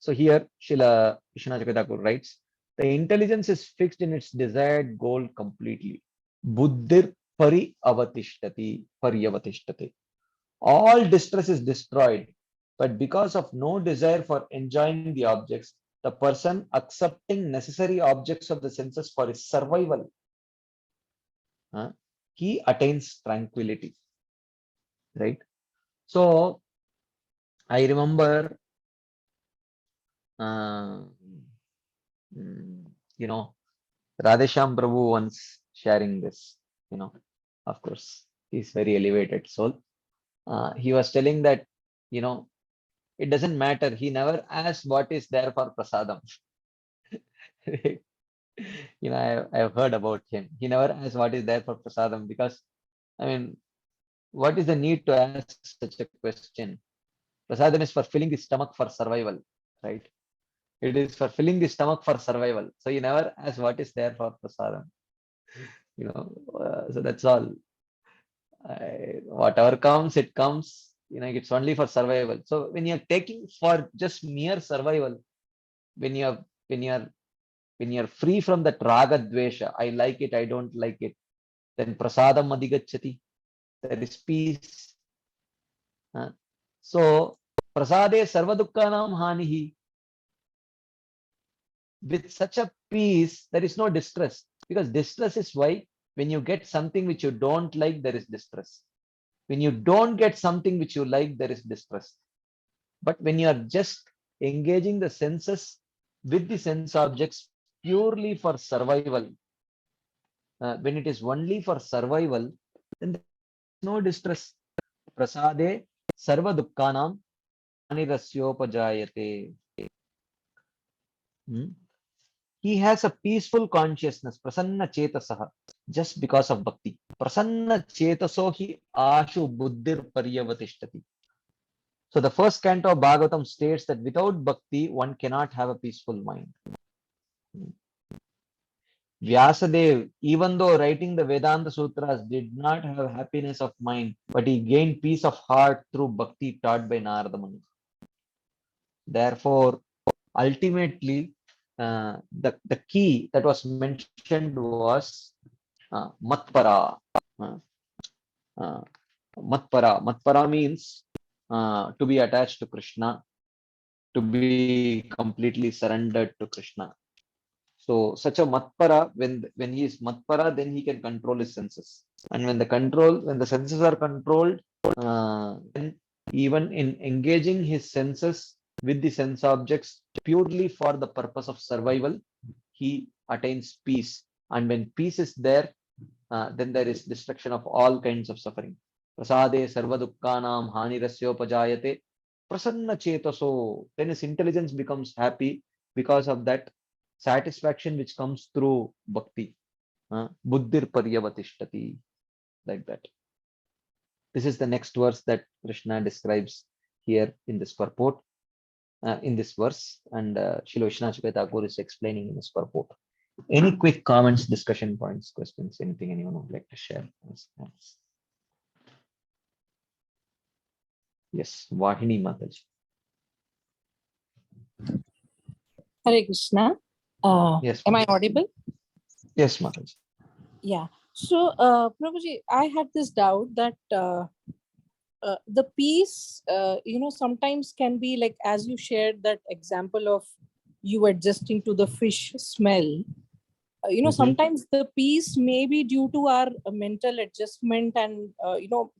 Speaker 1: So here Srila Vishwanath Thakur writes, the intelligence is fixed in its desired goal completely. Buddhir paryavatishtate. All distress is destroyed, but because of no desire for enjoying the objects, the person accepting necessary objects of the senses for his survival, he attains tranquility. Right? So I remember Radhesham Prabhu once sharing this, of course, he's very elevated soul. He was telling that, it doesn't matter. He never asked what is there for prasadam. I've heard about him. He never asked what is there for prasadam because, what is the need to ask such a question? Prasadam is for filling the stomach for survival, right? It is for filling the stomach for survival. So you never ask what is there for prasadam. So that's all. Whatever comes, it comes. It's only for survival. So when you're taking for just mere survival, when you're free from that raga dvesha, I like it, I don't like it, then prasadam adhigacchati. There is peace. So prasade sarva dukkhanam hanihi. With such a peace, there is no distress, because distress is why when you get something which you don't like, there is distress. When you don't get something which you like, there is distress. But when you are just engaging the senses with the sense objects purely for survival, when it is only for survival, then there is no distress. Prasade sarva dukkhanam anirasyopajayate. He has a peaceful consciousness, prasanna chetasaha, just because of bhakti. Prasanna chetaso hi ashu buddhir paryavatishati. So the first canto of Bhagavatam states that without bhakti, one cannot have a peaceful mind. Vyasadeva, even though writing the Vedanta Sutras, did not have happiness of mind, but he gained peace of heart through bhakti taught by Narada Muni. Therefore, ultimately, the key that was mentioned was matpara. Matpara means to be attached to Krishna, to be completely surrendered to Krishna. So such a matpara, when he is matpara, then he can control his senses. And when the senses are controlled, then even in engaging his senses with the sense objects purely for the purpose of survival, he attains peace. And when peace is there, then there is destruction of all kinds of suffering. Prasade sarva dukkhanam hanirasyopajayate prasanna chetaso. Then his intelligence becomes happy because of that satisfaction which comes through bhakti. Buddhir paryavatishati. Like that. This is the next verse that Krishna describes here in this purport, in this verse, and Srila Vishwanath Thakur is explaining in this purport. Any quick comments, discussion points, questions, anything anyone would like to share? Yes, Vahini Mataji.
Speaker 4: Hare Krishna.
Speaker 1: Yes,
Speaker 4: am I audible?
Speaker 1: Yes, Mataji.
Speaker 4: Yeah. So, Prabhuji, I had this doubt that the peace, sometimes can be like, as you shared that example of you adjusting to the fish smell. Sometimes the peace may be due to our mental adjustment and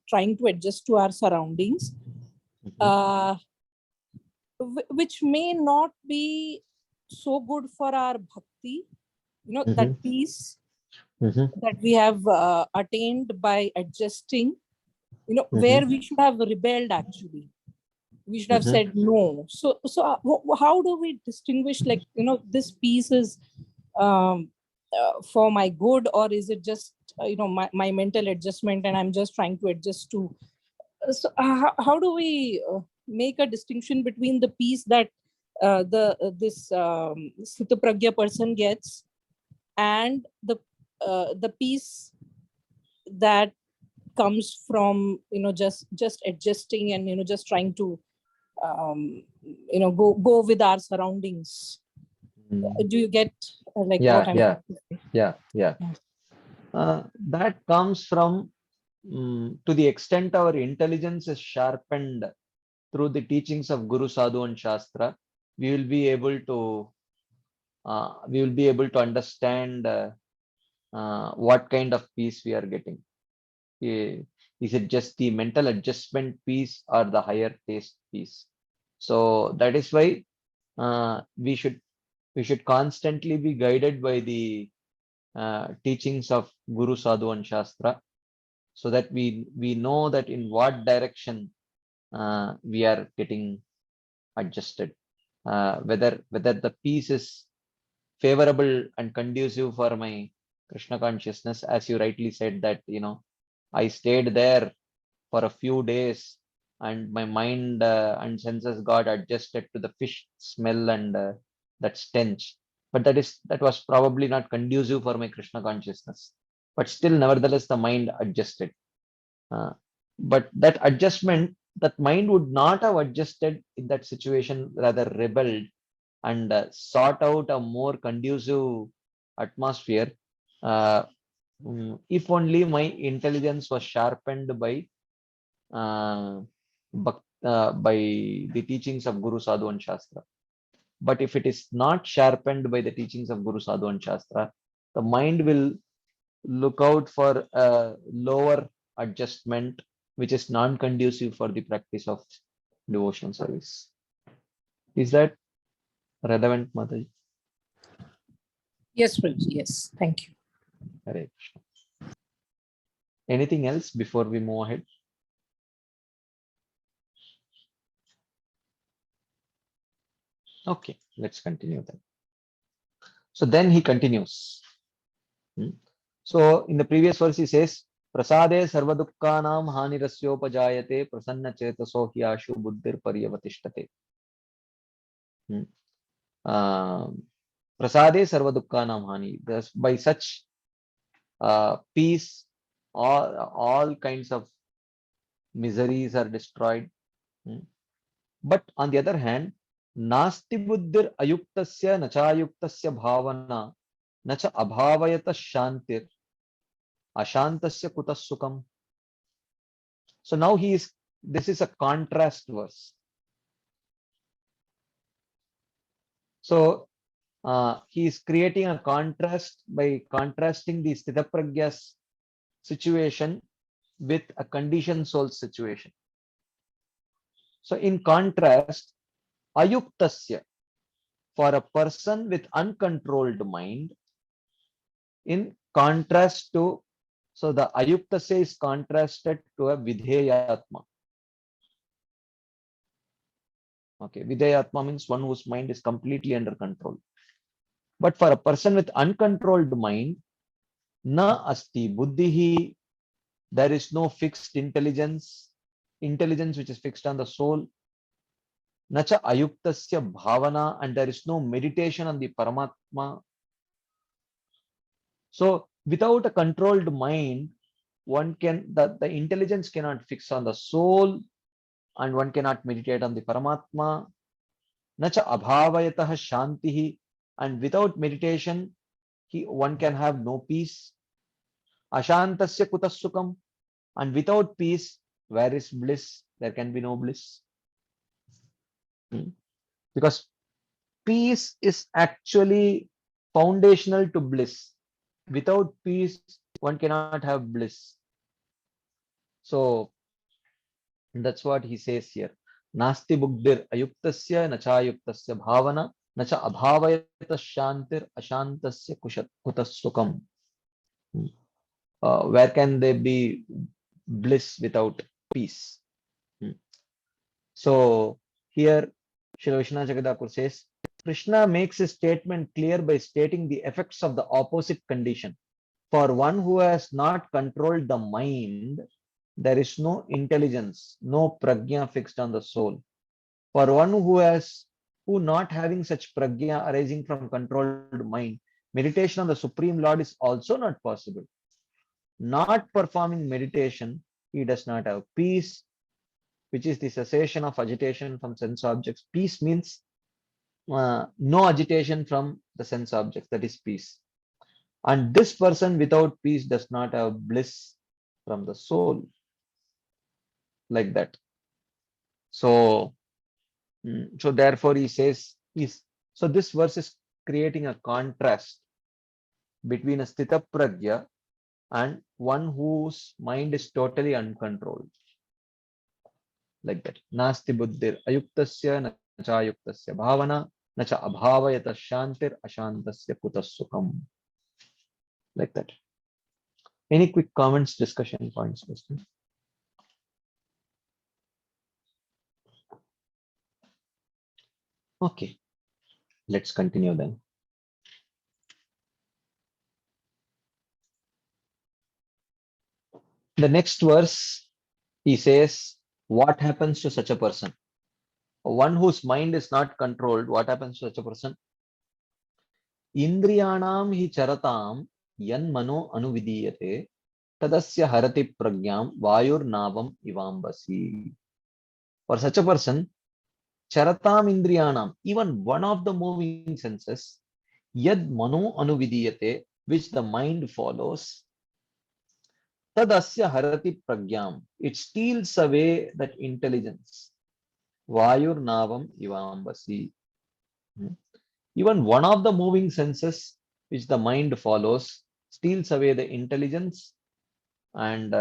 Speaker 4: trying to adjust to our surroundings, which may not be so good for our bhakti. That peace that we have attained by adjusting, where we should have rebelled actually. We should have said no. So how do we distinguish, like, this piece is for my good, or is it just my mental adjustment and I'm just trying to adjust to. How do we make a distinction between the piece that this Sthita Pragya person gets and the piece that comes from just adjusting and just trying to go with our surroundings? Do you get like what I'm trying to say?
Speaker 1: Yeah. That comes from to the extent our intelligence is sharpened through the teachings of Guru, Sadhu, and Shastra, we will be able to understand what kind of peace we are getting. Is it just the mental adjustment piece or the higher taste piece? So that is why we should constantly be guided by the teachings of Guru, Sadhu, and Shastra, so that we know that in what direction we are getting adjusted, whether the piece is favorable and conducive for my Krishna consciousness. As you rightly said, that I stayed there for a few days and my mind and senses got adjusted to the fish smell and that stench, but that was probably not conducive for my Krishna consciousness, but still nevertheless the mind adjusted. But that adjustment, that mind would not have adjusted in that situation, rather rebelled and sought out a more conducive atmosphere, if only my intelligence was sharpened by by the teachings of Guru, Sadhu, and Shastra. But if it is not sharpened by the teachings of Guru, Sadhu, and Shastra, the mind will look out for a lower adjustment, which is non-conducive for the practice of devotional service. Is that relevant, Mataji?
Speaker 4: Yes, Prabhuji. Yes, thank you.
Speaker 1: Hare Krishna. Anything else before we move ahead? Okay, let's continue then. So then he continues. So in the previous verse he says, Prasade sarvadukkanam hanirasyopajayate prasanna chetaso hyashu buddhir paryavatishtate. Prasade sarvadukkanam hani. By such peace, all kinds of miseries are destroyed. But on the other hand, nasti buddhir ayuktasya nachayuktasya bhavana nacha abhavayata shantir ashantasya kutas sukham. So now this is a contrast verse. So he is creating a contrast by contrasting the Sthitapragya's situation with a conditioned soul situation. So in contrast, ayuktasya, for a person with uncontrolled mind, in contrast to, so the ayuktasya is contrasted to a vidheyatma. Okay, vidheyatma means one whose mind is completely under control. But for a person with uncontrolled mind, na asti buddhihi, there is no fixed intelligence which is fixed on the soul. Nacha ayuktasya bhavana, and there is no meditation on the Paramatma. So without a controlled mind, the intelligence cannot fix on the soul, and one cannot meditate on the Paramatma. Nacha abhavayatah shantihi, and without meditation, one can have no peace. Ashantasya kutas sukham, and without peace, where is bliss? There can be no bliss. Because peace is actually foundational to bliss. Without peace, one cannot have bliss. So that's what he says here. Nasti buddhir ayuktasya nachayuktasya bhavana nacha abhavayata shantir ashantasya kutasukam. Where can there be bliss without peace? So here Srila Vishwanath Jagadakur says, Krishna makes his statement clear by stating the effects of the opposite condition. For one who has not controlled the mind, there is no intelligence, no prajna fixed on the soul. For one who not having such prajna arising from controlled mind, meditation on the Supreme Lord is also not possible. Not performing meditation, he does not have peace, which is the cessation of agitation from sense objects. Peace means no agitation from the sense objects, that is peace. And this person without peace does not have bliss from the soul, like that. So, so therefore he says, so this verse is creating a contrast between a sthita prajna and one whose mind is totally uncontrolled, like that. Nasti buddhir ayuktasya nachayuktasya bhavana nacha abhavayata shantir ashantasya kutasukam, like that. Any quick comments, discussion points, question? Okay, let's continue then. The next verse, he says, what happens to such a person? One whose mind is not controlled, what happens to such a person? Indriyanam hi charatam yan mano anuvidiyate tadasya harati pragyam vayur navam ivambasi. For such a person, charatam indriyanam, even one of the moving senses, yad mano anuvidiyate, which the mind follows, tadasya harati pragyam, it steals away that intelligence. Vayur navam ivambasi. Even one of the moving senses which the mind follows steals away the intelligence, and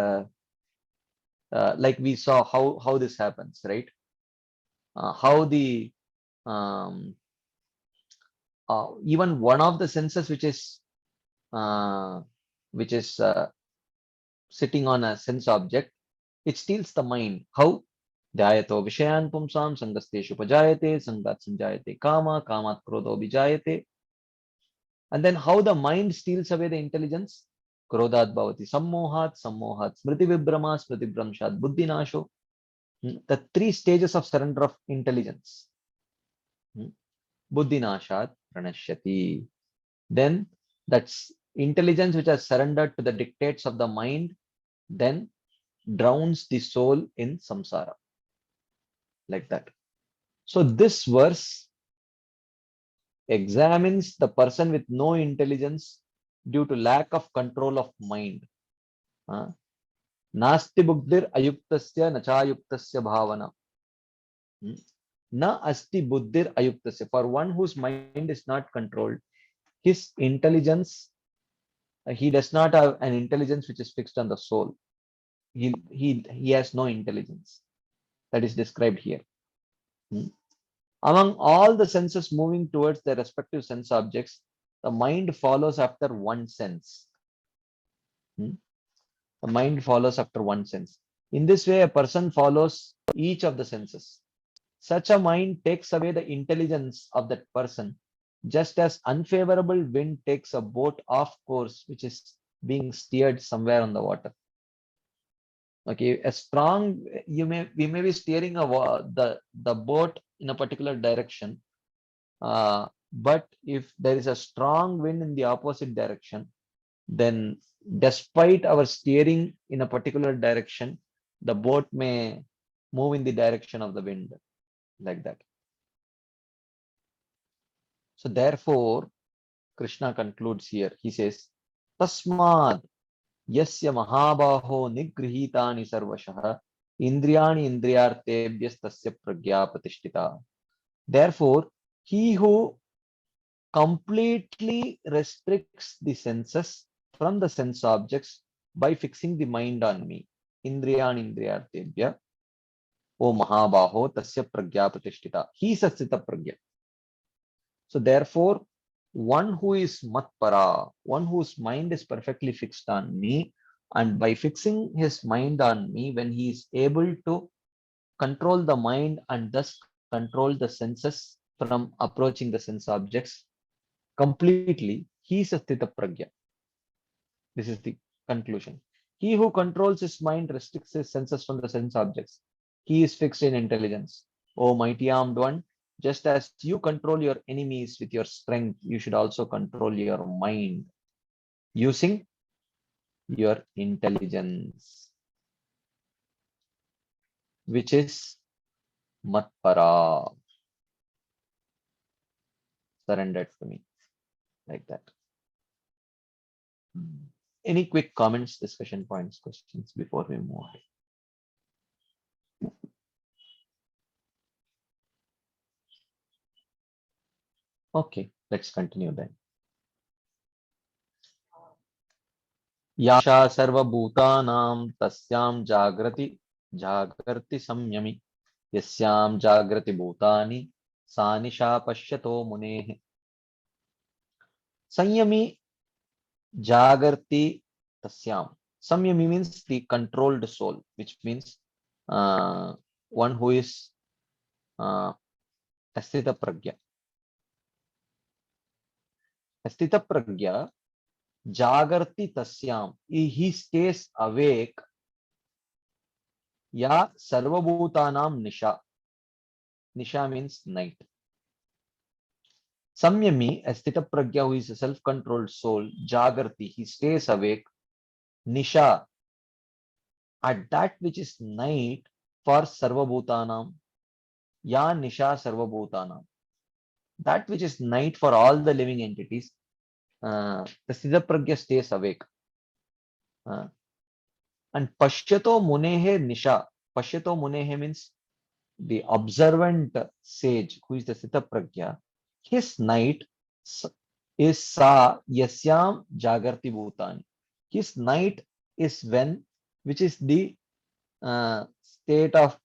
Speaker 1: like we saw how this happens, right? How the even one of the senses which is sitting on a sense object, it steals the mind. How? Dhyayato vishayan pumsam sangasteshu pajayate sangat sanjayate kama kamat krodho vijayate. And then how the mind steals away the intelligence? Krodhat bhavati sammohat, sammohat smriti vibrama, smriti bramshat buddhi nasho. The three stages of surrender of intelligence. Buddhi nashat pranashyati. Then that's intelligence which has surrendered to the dictates of the mind, then drowns the soul in samsara, like that. So this verse examines the person with no intelligence due to lack of control of mind. Nasti buddhir ayuktasya nachayuktasya bhavana. Na asti buddhir ayuktasya. For one whose mind is not controlled, his intelligence, he does not have an intelligence which is fixed on the soul. He has no intelligence. That is described here. Among all the senses moving towards their respective sense objects, the mind follows after one sense. The mind follows after one sense. In this way, a person follows each of the senses. Such a mind takes away the intelligence of that person, just as unfavorable wind takes a boat off course, which is being steered somewhere on the water. Okay, a strong, we may be steering the boat in a particular direction, but if there is a strong wind in the opposite direction, then despite our steering in a particular direction, the boat may move in the direction of the wind, like that. So therefore, Krishna concludes here. He says, Tasmad yasya mahabaho nigrihitani sarvashah indriyani indriyartebhyas tasya pragya pratishtita. Therefore, He who completely restricts the senses from the sense objects by fixing the mind on me. Indriyan indriyartebhya. O Mahabaho, tasya pragya pratishtita. He is a sthita pragya. So therefore, one who is matpara, one whose mind is perfectly fixed on me, and by fixing his mind on me, when he is able to control the mind and thus control the senses from approaching the sense objects completely, he is a sthita pragya. This is the conclusion. He who controls his mind restricts his senses from the sense objects. He is fixed in intelligence. O mighty armed one, just as you control your enemies with your strength, you should also control your mind using your intelligence, which is matpara, surrendered to me, like that. Any quick comments, discussion points, questions before we move on? Okay, let's continue then. याशा सर्वभूतानां तस्यां जागर्ति संयमि यस्यां जागृति भूतानि सा निशा पश्यतो मुनेः. संयमी जागर्ति tasyam. Samyami means the controlled soul, which means one who is asthita pragya. Asthita pragya jagarti tasyam. He stays awake. Ya sarvabhutanam nisha. Nisha means night. Samyami, asthita pragya, who is a self-controlled soul, jagarti, he stays awake. Nisha, at that which is night for sarvabhutanam. Ya nisha sarvabhutanam. That which is night for all the living entities, the Siddha Pragya stays awake. And Pashyato Munehe Nisha. Pashyato Munehe means the observant sage, who is the Siddha Pragya. His night is Sa Yasyam Jagarti Bhutani. His night is when, which is the state of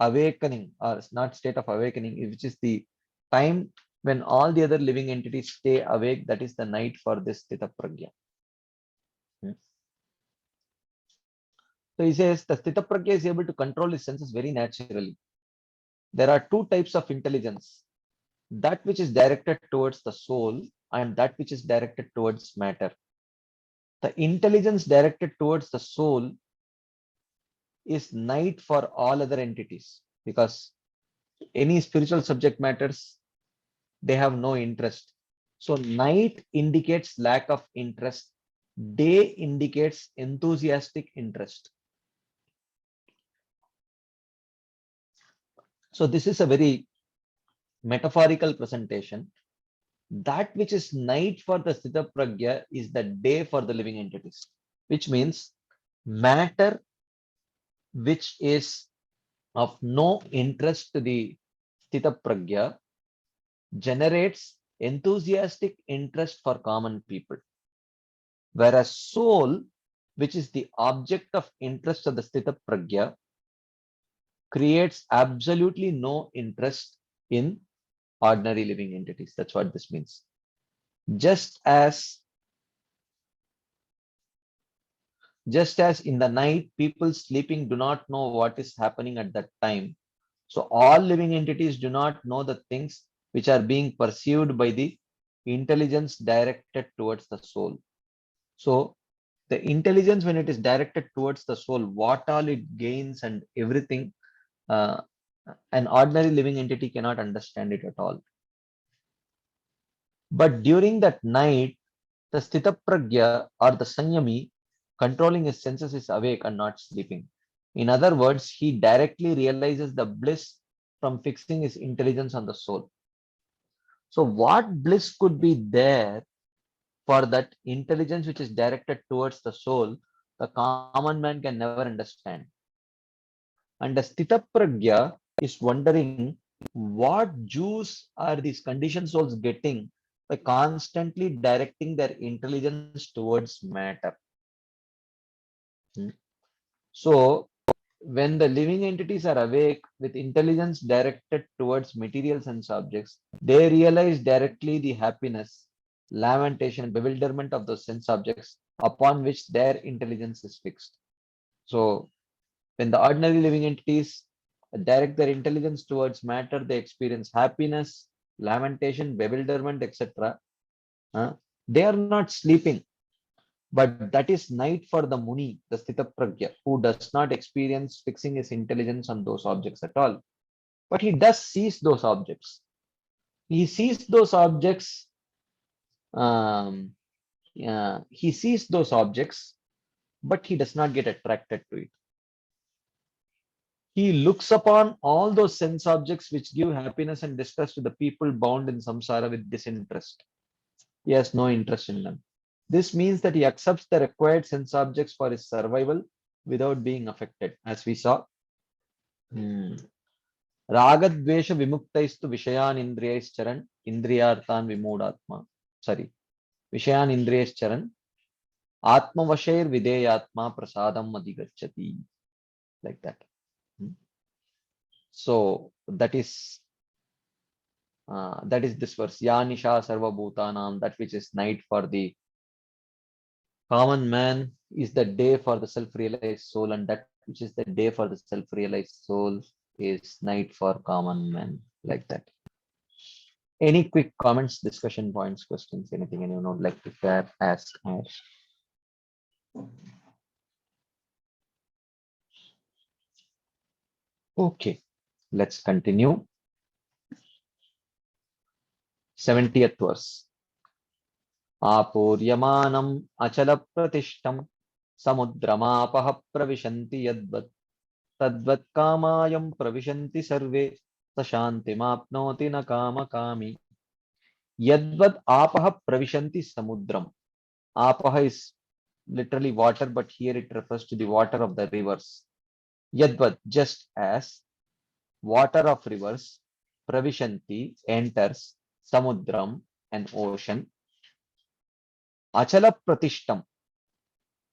Speaker 1: awakening, or not state of awakening, which is the time when all the other living entities stay awake. That is the night for this Sthita Pragya. So he says the Sthita Pragya is able to control his senses very naturally. There are two types of intelligence: that which is directed towards the soul and that which is directed towards matter. The intelligence directed towards the soul is night for all other entities, because any spiritual subject matters, they have no interest. So night indicates lack of interest. Day indicates enthusiastic interest. So this is a very metaphorical presentation. That which is night for the Sthita Pragya is the day for the living entities, which means matter which is of no interest to the Sthita Pragya generates enthusiastic interest for common people. Whereas soul, which is the object of interest of the Sthita Pragya, creates absolutely no interest in ordinary living entities. That's what this means. Just as in the night, people sleeping do not know what is happening at that time. So all living entities do not know the things which are being perceived by the intelligence directed towards the soul. So the intelligence, when it is directed towards the soul, what all it gains and everything, an ordinary living entity cannot understand it at all. But during that night, the Sthita Pragya or the Sanyami controlling his senses is awake and not sleeping. In other words, he directly realizes the bliss from fixing his intelligence on the soul. So what bliss could be there for that intelligence which is directed towards the soul? The common man can never understand. And the Sthita Pragya is wondering what juice are these conditioned souls getting by constantly directing their intelligence towards matter? So, when the living entities are awake with intelligence directed towards material sense objects, they realize directly the happiness, lamentation, and bewilderment of those sense objects upon which their intelligence is fixed. So, when the ordinary living entities direct their intelligence towards matter, they experience happiness, lamentation, bewilderment, etc. They are not sleeping, but that is night for the Muni, the Sthitapragya, who does not experience fixing his intelligence on those objects at all. But he does seize those objects. He sees those objects. Um, he sees those objects, but he does not get attracted to it. He looks upon all those sense objects which give happiness and distress to the people bound in samsara with disinterest. He has no interest in them. This means that he accepts the required sense objects for his survival without being affected, as we saw. Ragadvesha vimuktaistu vishayan indriyaicharan indriyarthan vimudatma. Sorry, vishayan indriyaicharan atma vashair videyatma prasadam adhigacchati. Like that. So that is this verse. Yanisha sarva bhutanam, that which is night for the common man is the day for the self-realized soul, and that which is the day for the self-realized soul is night for common man. Like that. Any quick comments, discussion points, questions, anything anyone would like to share, ask, add? Okay, let's continue. 70th verse. Aporyamanam achala pratishtam samudramapah pravishanti yadvat tadvat kamayam pravishanti sarve sashantimapnoti na kama kami. Yadvat apah pravishanti samudram. Apah is literally water, but here it refers to the water of the rivers. Yadvat, just as water of rivers, pravishanti enters samudram, an ocean. Achala pratishtam.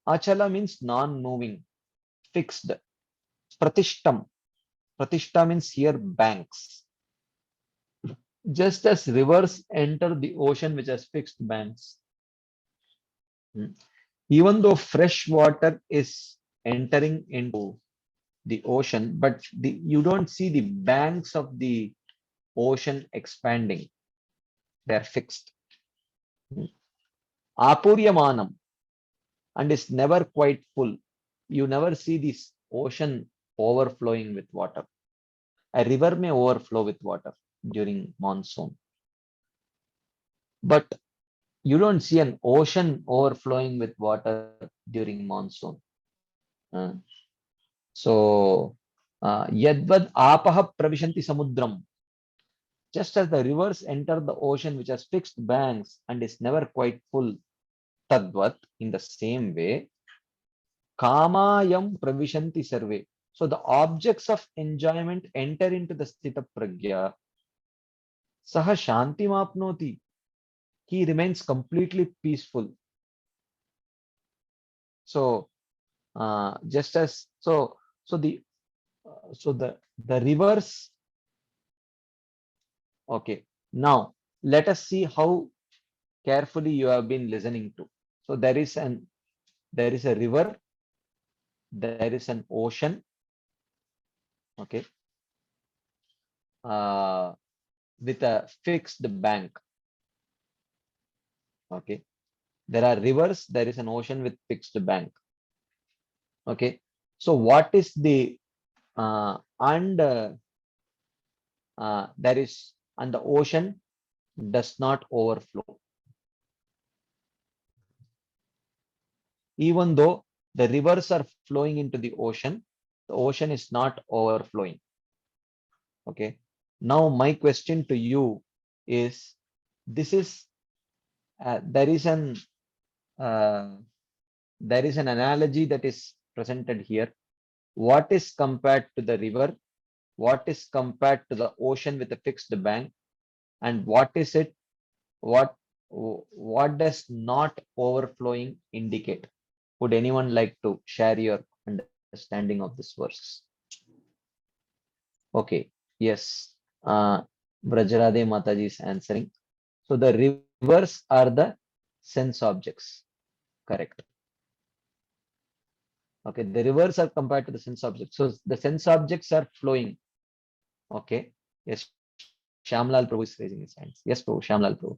Speaker 1: Achala means non-moving, fixed. Pratishtam. Pratishta means here banks. Just as rivers enter the ocean which has fixed banks. Even though fresh water is entering into the ocean, but you don't see the banks of the ocean expanding. They are fixed. Apuryamanam, and is never quite full. You never see this ocean overflowing with water. A river may overflow with water during monsoon, but you don't see an ocean overflowing with water during monsoon. So, yadvad apaha pravishanti samudram. Just as the rivers enter the ocean which has fixed banks and is never quite full, tadvat, in the same way, kamayam pravishanti sarve. So the objects of enjoyment enter into the sthita pragya. Saha shanti mapnoti. He remains completely peaceful. So just as the rivers. Okay, now let us see how carefully you have been listening to. So there is a river, there is an ocean, okay, with a fixed bank. Okay, there are rivers, there is an ocean with fixed bank. Okay, so what is the there is, and the ocean does not overflow. Even though the rivers are flowing into the ocean is not overflowing. Okay, now my question to you is, this is there is an analogy that is presented here. What is compared to the river? what is compared to the ocean with a fixed bank, and what is it? What does not overflowing indicate? Would anyone like to share your understanding of this verse? Okay, yes. Brajarade Mataji is answering. So the rivers are the sense objects. Correct. Okay, the rivers are compared to the sense objects. So the sense objects are flowing. Okay. Yes, Shamlal Prabhu is raising his hands. Yes, Prabhu, Shamlal Prabhu.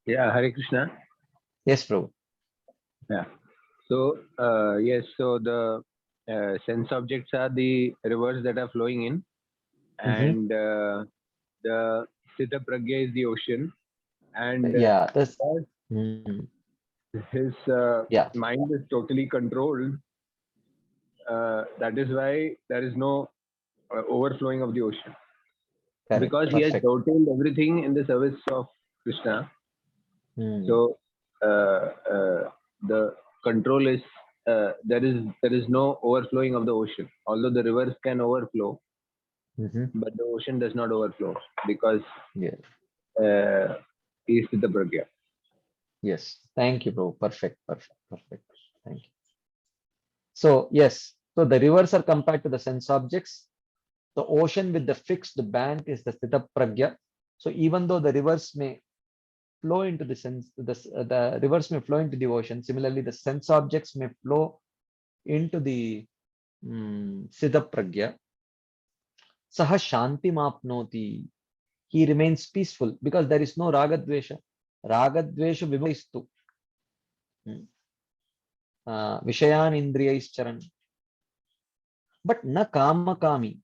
Speaker 2: Yeah, Hare Krishna.
Speaker 1: Yes, Prabhu.
Speaker 2: Yeah. So, yes, so the sense objects are the rivers that are flowing in, and the Siddha Pragya is the ocean, and
Speaker 1: Yeah, this.
Speaker 2: because his
Speaker 1: Yeah.
Speaker 2: mind is totally controlled, that is why there is no overflowing of the ocean.
Speaker 1: Correct.
Speaker 2: Because he has
Speaker 1: Perfect.
Speaker 2: detailed everything in the service of Krishna. So the control is there is no overflowing of the ocean. Although the rivers can overflow, but the ocean does not overflow because
Speaker 1: Yeah.
Speaker 2: he is Siddha Pragya.
Speaker 1: Yes. Thank you, Prabhu. Perfect. Perfect. Perfect. Thank you. So yes. So the rivers are compared to the sense objects. The ocean with the fixed bank is the Siddha Pragya. So even though the rivers may flow into the sense, the rivers may flow into the ocean. Similarly, the sense objects may flow into the Siddha Pragya. Saha Shanti Mapnoti. He remains peaceful because there is no Ragadvesha. Ragadvesha vibhaistu. Vishayan Indriyaicharan. But na Kama Kami.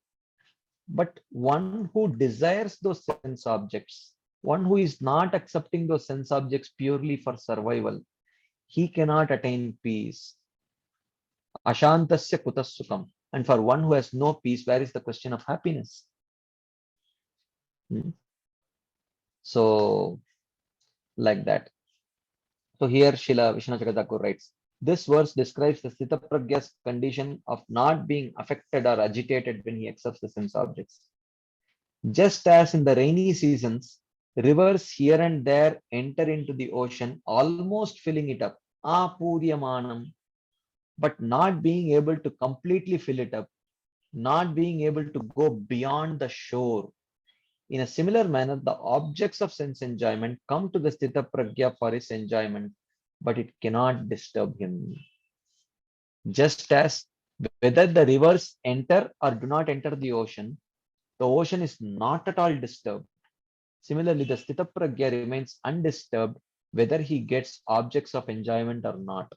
Speaker 1: But one who desires those sense objects, one who is not accepting those sense objects purely for survival, he cannot attain peace. Ashantasya kutas sukham. And for one who has no peace, where is the question of happiness? So, like that. So here Srila Vishwanath Chakravarti writes, this verse describes the Sthita Pragya's condition of not being affected or agitated when he accepts the sense objects. Just as in the rainy seasons, rivers here and there enter into the ocean, almost filling it up, apuryamanam, but not being able to completely fill it up, not being able to go beyond the shore. In a similar manner, the objects of sense enjoyment come to the Sthita Pragya for his enjoyment, but it cannot disturb him. Just as whether the rivers enter or do not enter the ocean is not at all disturbed. Similarly, the Sthita Pragya remains undisturbed whether he gets objects of enjoyment or not.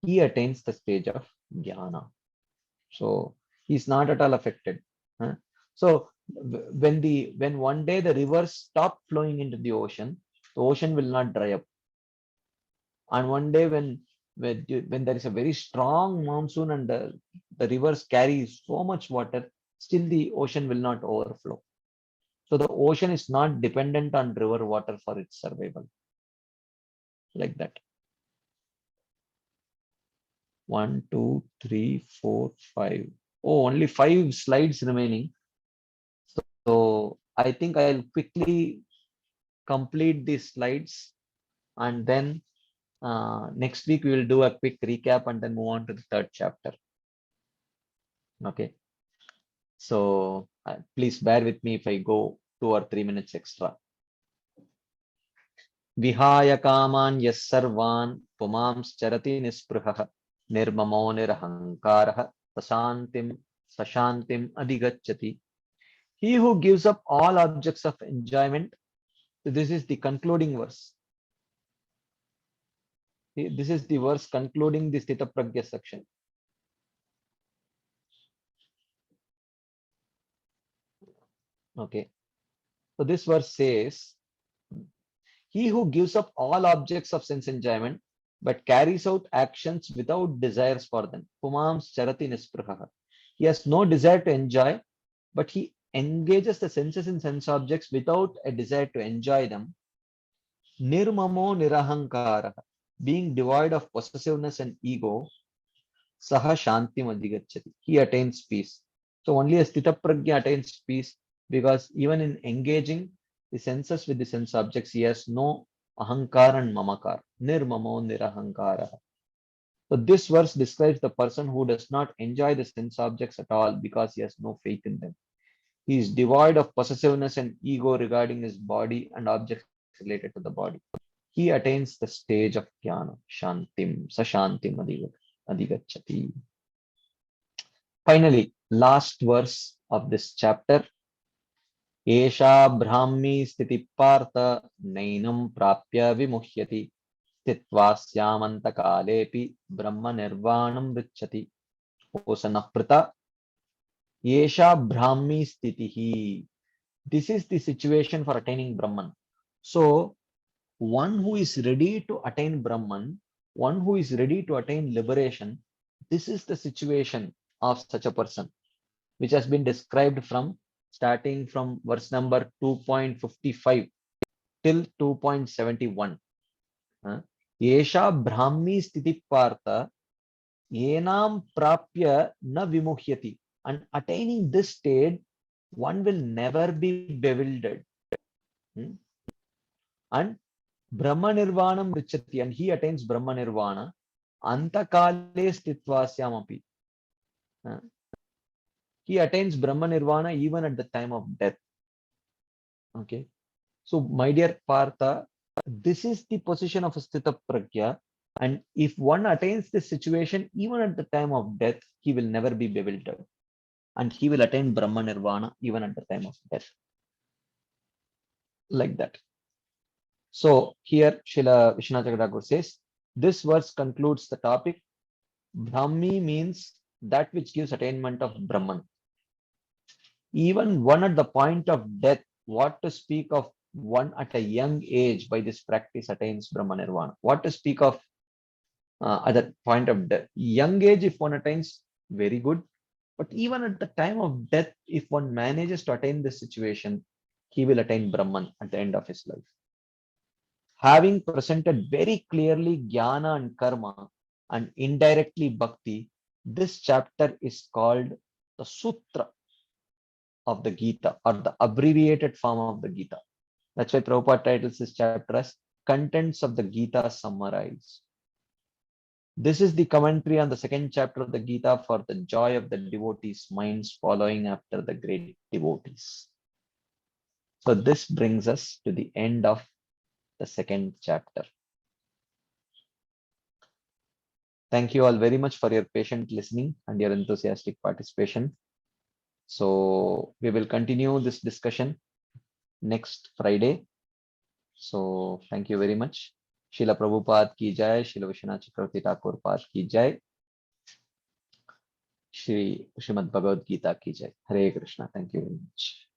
Speaker 1: He attains the stage of Jnana. So he's not at all affected. So when one day the rivers stop flowing into the ocean will not dry up. And one day when there is a very strong monsoon and the rivers carry so much water, still the ocean will not overflow. So the ocean is not dependent on river water for its survival. Like that. 1, 2, 3, 4, 5. Oh, only 5 slides remaining. So I think I'll quickly complete these slides, and then next week we will do a quick recap and then move on to the third chapter. Okay. So please bear with me if I go 2 or 3 minutes extra. Vihaya kaman yas sarvan pumams charati nisprahah nirmamo nirahankarah sashantim adigacchati. He who gives up all objects of enjoyment. This is the concluding verse. This is the verse concluding the Sthita Pragya section. Okay. So this verse says, he who gives up all objects of sense enjoyment but carries out actions without desires for them. Pumams charati nispraha. He has no desire to enjoy, but he engages the senses in sense objects without a desire to enjoy them. Nirmamo nirahankara, being devoid of possessiveness and ego. saha shantim adhigacchati. He attains peace. So only a sthita prajna attains peace, because even in engaging the senses with the sense objects, he has no ahankar and mamakar. Nirmamo nirahankara. So this verse describes the person who does not enjoy the sense objects at all because he has no faith in them. He is devoid of possessiveness and ego regarding his body and objects related to the body. He attains the stage of jnana, shantim, sashantim adhigacchati. Finally, last verse of this chapter. Esha brahmi sthiti partha nainam prapya vimuhyati sthitva syamanta kalepi brahma nirvanam vricchati. Osanaprita Esha brahmi sthitihi. This is the situation for attaining Brahman. So, one who is ready to attain Brahman, one who is ready to attain liberation, this is the situation of such a person, which has been described from starting from verse number 2.55 till 2.71. Yesha Brahmi Sthiti Partha Yenam Prapya Na Vimuhyati. And attaining this state, one will never be bewildered. And Brahma Nirvanam Richati, and he attains Brahma Nirvana. Antakale Stitvasyamapi. He attains Brahma Nirvana even at the time of death. Okay. So, my dear Partha, this is the position of a Sthita Pragya. And if one attains this situation, even at the time of death, he will never be bewildered. And he will attain Brahma Nirvana even at the time of death. Like that. So here Srila Vishwanath Chakravarti says, this verse concludes the topic. Brahmi means that which gives attainment of Brahman. Even one at the point of death, what to speak of one at a young age by this practice attains Brahma Nirvana. What to speak of at that point of death. Young age, if one attains, very good. But even at the time of death, if one manages to attain this situation, he will attain Brahman at the end of his life. Having presented very clearly jnana and karma and indirectly bhakti, this chapter is called the Sutra of the Gita, or the abbreviated form of the Gita. That's why Prabhupada titles this chapter as Contents of the Gita Summarized. This is the commentary on the second chapter of the Gita for the joy of the devotees' minds following after the great devotees. So this brings us to the end of the second chapter. Thank you all very much for your patient listening and your enthusiastic participation. So we will continue this discussion next Friday. So thank you very much. Srila Prabhupada ki jai, Srila Vishwanath Chakravarti Thakur Pad ki jai, Shri Srimad Bhagavad Gita ki jai. Hare Krishna. Thank you very much.